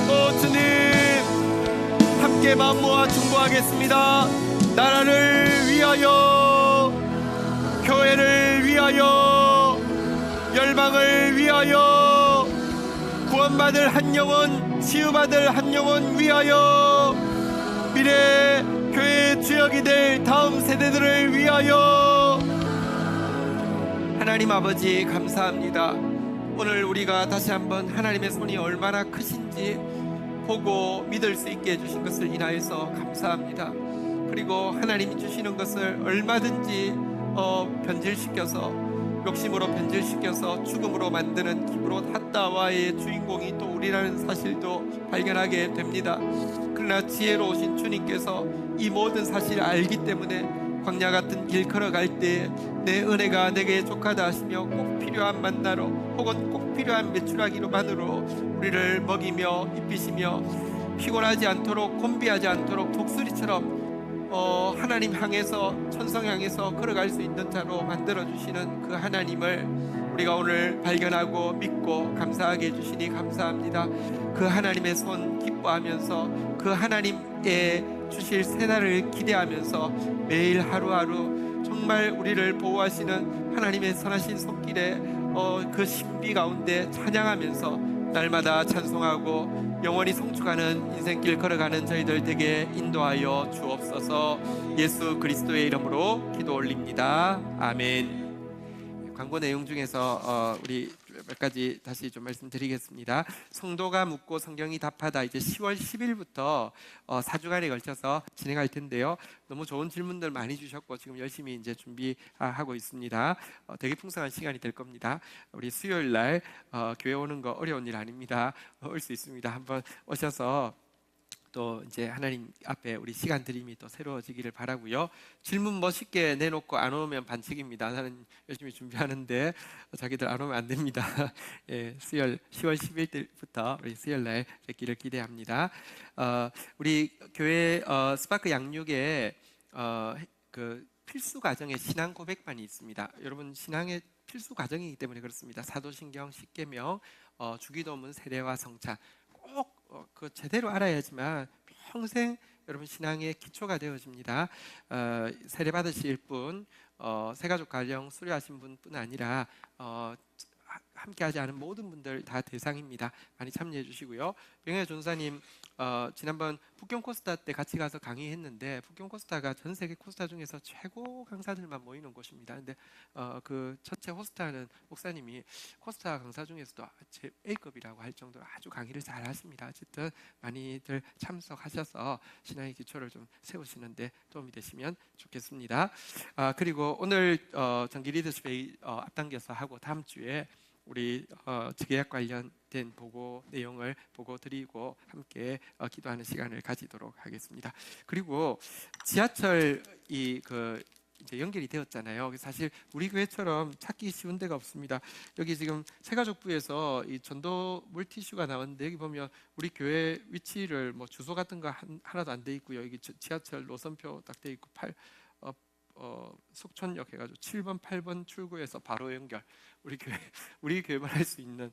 [SPEAKER 5] 오 주님, 함께 마음 모아 중보하겠습니다. 나라를 위하여, 교회를 위하여, 열방을 위하여, 구원받을 한 영혼, 치유받을 한 영혼 위하여, 미래 교회의 주역이 될 다음 세대들을 위하여.
[SPEAKER 1] 하나님 아버지 감사합니다. 오늘 우리가 다시 한번 하나님의 손이 얼마나 크신지 보고 믿을 수 있게 해주신 것을 인하여서 감사합니다. 그리고 하나님이 주시는 것을 얼마든지 변질시켜서, 욕심으로 변질시켜서 죽음으로 만드는 기브롯 핫다와의 주인공이 또 우리라는 사실도 발견하게 됩니다. 그러나 지혜로우신 주님께서 이 모든 사실을 알기 때문에 광야 같은 길 걸어갈 때 내 은혜가 내게 족하다 하시며 꼭 필요한 만나로 혹은 꼭 필요한 메추라기로만으로 우리를 먹이며 입히시며 피곤하지 않도록 곤비하지 않도록 독수리처럼 하나님 향해서, 천성 향해서 걸어갈 수 있는 자로 만들어주시는 그 하나님을 우리가 오늘 발견하고 믿고 감사하게 해주시니 감사합니다. 그 하나님의 손 기뻐하면서 그 하나님의 주실 새날을 기대하면서 매일 하루하루 정말 우리를 보호하시는 하나님의 선하신 손길에 그 신비 가운데 찬양하면서 날마다 찬송하고 영원히 성축하는 인생길 걸어가는 저희들 되게 인도하여 주옵소서. 예수 그리스도의 이름으로 기도 올립니다. 아멘. 광고 내용 중에서 우리 몇 가지 다시 좀 말씀드리겠습니다. 성도가 묻고 성경이 답하다, 이제 10월 10일부터 4주간에 걸쳐서 진행할 텐데요. 너무 좋은 질문들 많이 주셨고 지금 열심히 이제 준비하고 있습니다. 되게 풍성한 시간이 될 겁니다. 우리 수요일 날 교회 오는 거 어려운 일 아닙니다. 올 수 있습니다. 한번 오셔서 또 이제 하나님 앞에 우리 시간 드림이 또 새로워지기를 바라고요. 질문 멋있게 내놓고 안 오면 반칙입니다. 나는 열심히 준비하는데 자기들 안 오면 안 됩니다. 예, 수요일 10월 10일부터 우리 수요일 날 뵙기를 기대합니다. 우리 교회 스파크 양육에 그 필수 과정에 신앙 고백반이 있습니다. 여러분 신앙의 필수 과정이기 때문에 그렇습니다. 사도신경, 십계명, 주기도문, 세례와 성찬 꼭 그 제대로 알아야지만 평생 여러분 신앙의 기초가 되어집니다. 세례 받으실 분, 새가족 가정 수료하신 분뿐 아니라 함께하지 않은 모든 분들 다 대상입니다. 많이 참여해 주시고요. 병혜 전사님 지난번 북경 코스타 때 같이 가서 강의했는데 북경 코스타가 전 세계 코스타 중에서 최고 강사들만 모이는 곳입니다. 근데 그 첫째 호스트하는 목사님이 코스타 강사 중에서도 제 A급이라고 할 정도로 아주 강의를 잘 하십니다. 어쨌든 많이들 참석하셔서 신앙의 기초를 좀 세우시는데 도움이 되시면 좋겠습니다. 그리고 오늘 정기 리더십회의 앞당겨서 하고 다음 주에 우리 계약 관련된 보고 내용을 보고 드리고 함께 기도하는 시간을 가지도록 하겠습니다. 그리고 지하철이 이제 연결이 되었잖아요. 사실 우리 교회처럼 찾기 쉬운 데가 없습니다. 여기 지금 새가족부에서 이 전도 물티슈가 나왔는데 여기 보면 우리 교회 위치를 뭐 주소 같은 거 하나도 안 돼 있고요. 여기 지하철 노선표 딱 돼 있고 속촌역 해가지고 7번, 8번 출구에서 바로 연결. 우리 교회만 할 수 있는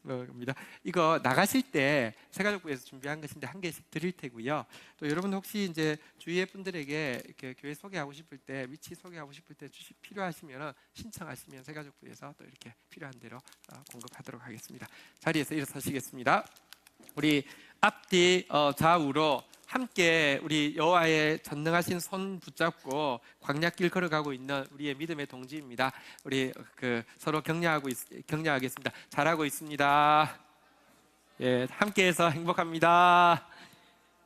[SPEAKER 1] 겁니다. 이거 나가실 때 새가족부에서 준비한 것인데 한 개씩 드릴 테고요. 또 여러분 혹시 이제 주위의 분들에게 이렇게 교회 소개하고 싶을 때, 위치 소개하고 싶을 때 필요하시면 신청하시면 새가족부에서 또 이렇게 필요한 대로 공급하도록 하겠습니다. 자리에서 일어서시겠습니다. 우리 앞뒤 좌우로 함께 우리 여호와의 전능하신 손 붙잡고 광야길 걸어가고 있는 우리의 믿음의 동지입니다. 우리 서로 격려하겠습니다. 잘하고 있습니다. 예, 함께해서 행복합니다.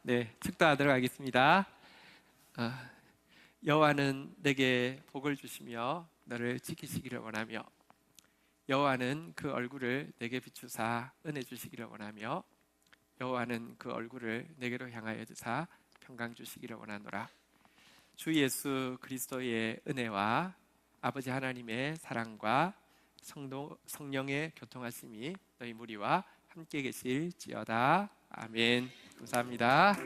[SPEAKER 1] 네, 축도하도록 하겠습니다. 여호와는 내게 복을 주시며 너를 지키시기를 원하며 여호와는 그 얼굴을 내게 비추사 은혜 주시기를 원하며 여호와는 그 얼굴을 내게로 향하여 드사 평강 주시기를 원하노라. 주 예수 그리스도의 은혜와 아버지 하나님의 사랑과 성령의 교통하심이 너희 무리와 함께 계실지어다. 아멘. 감사합니다.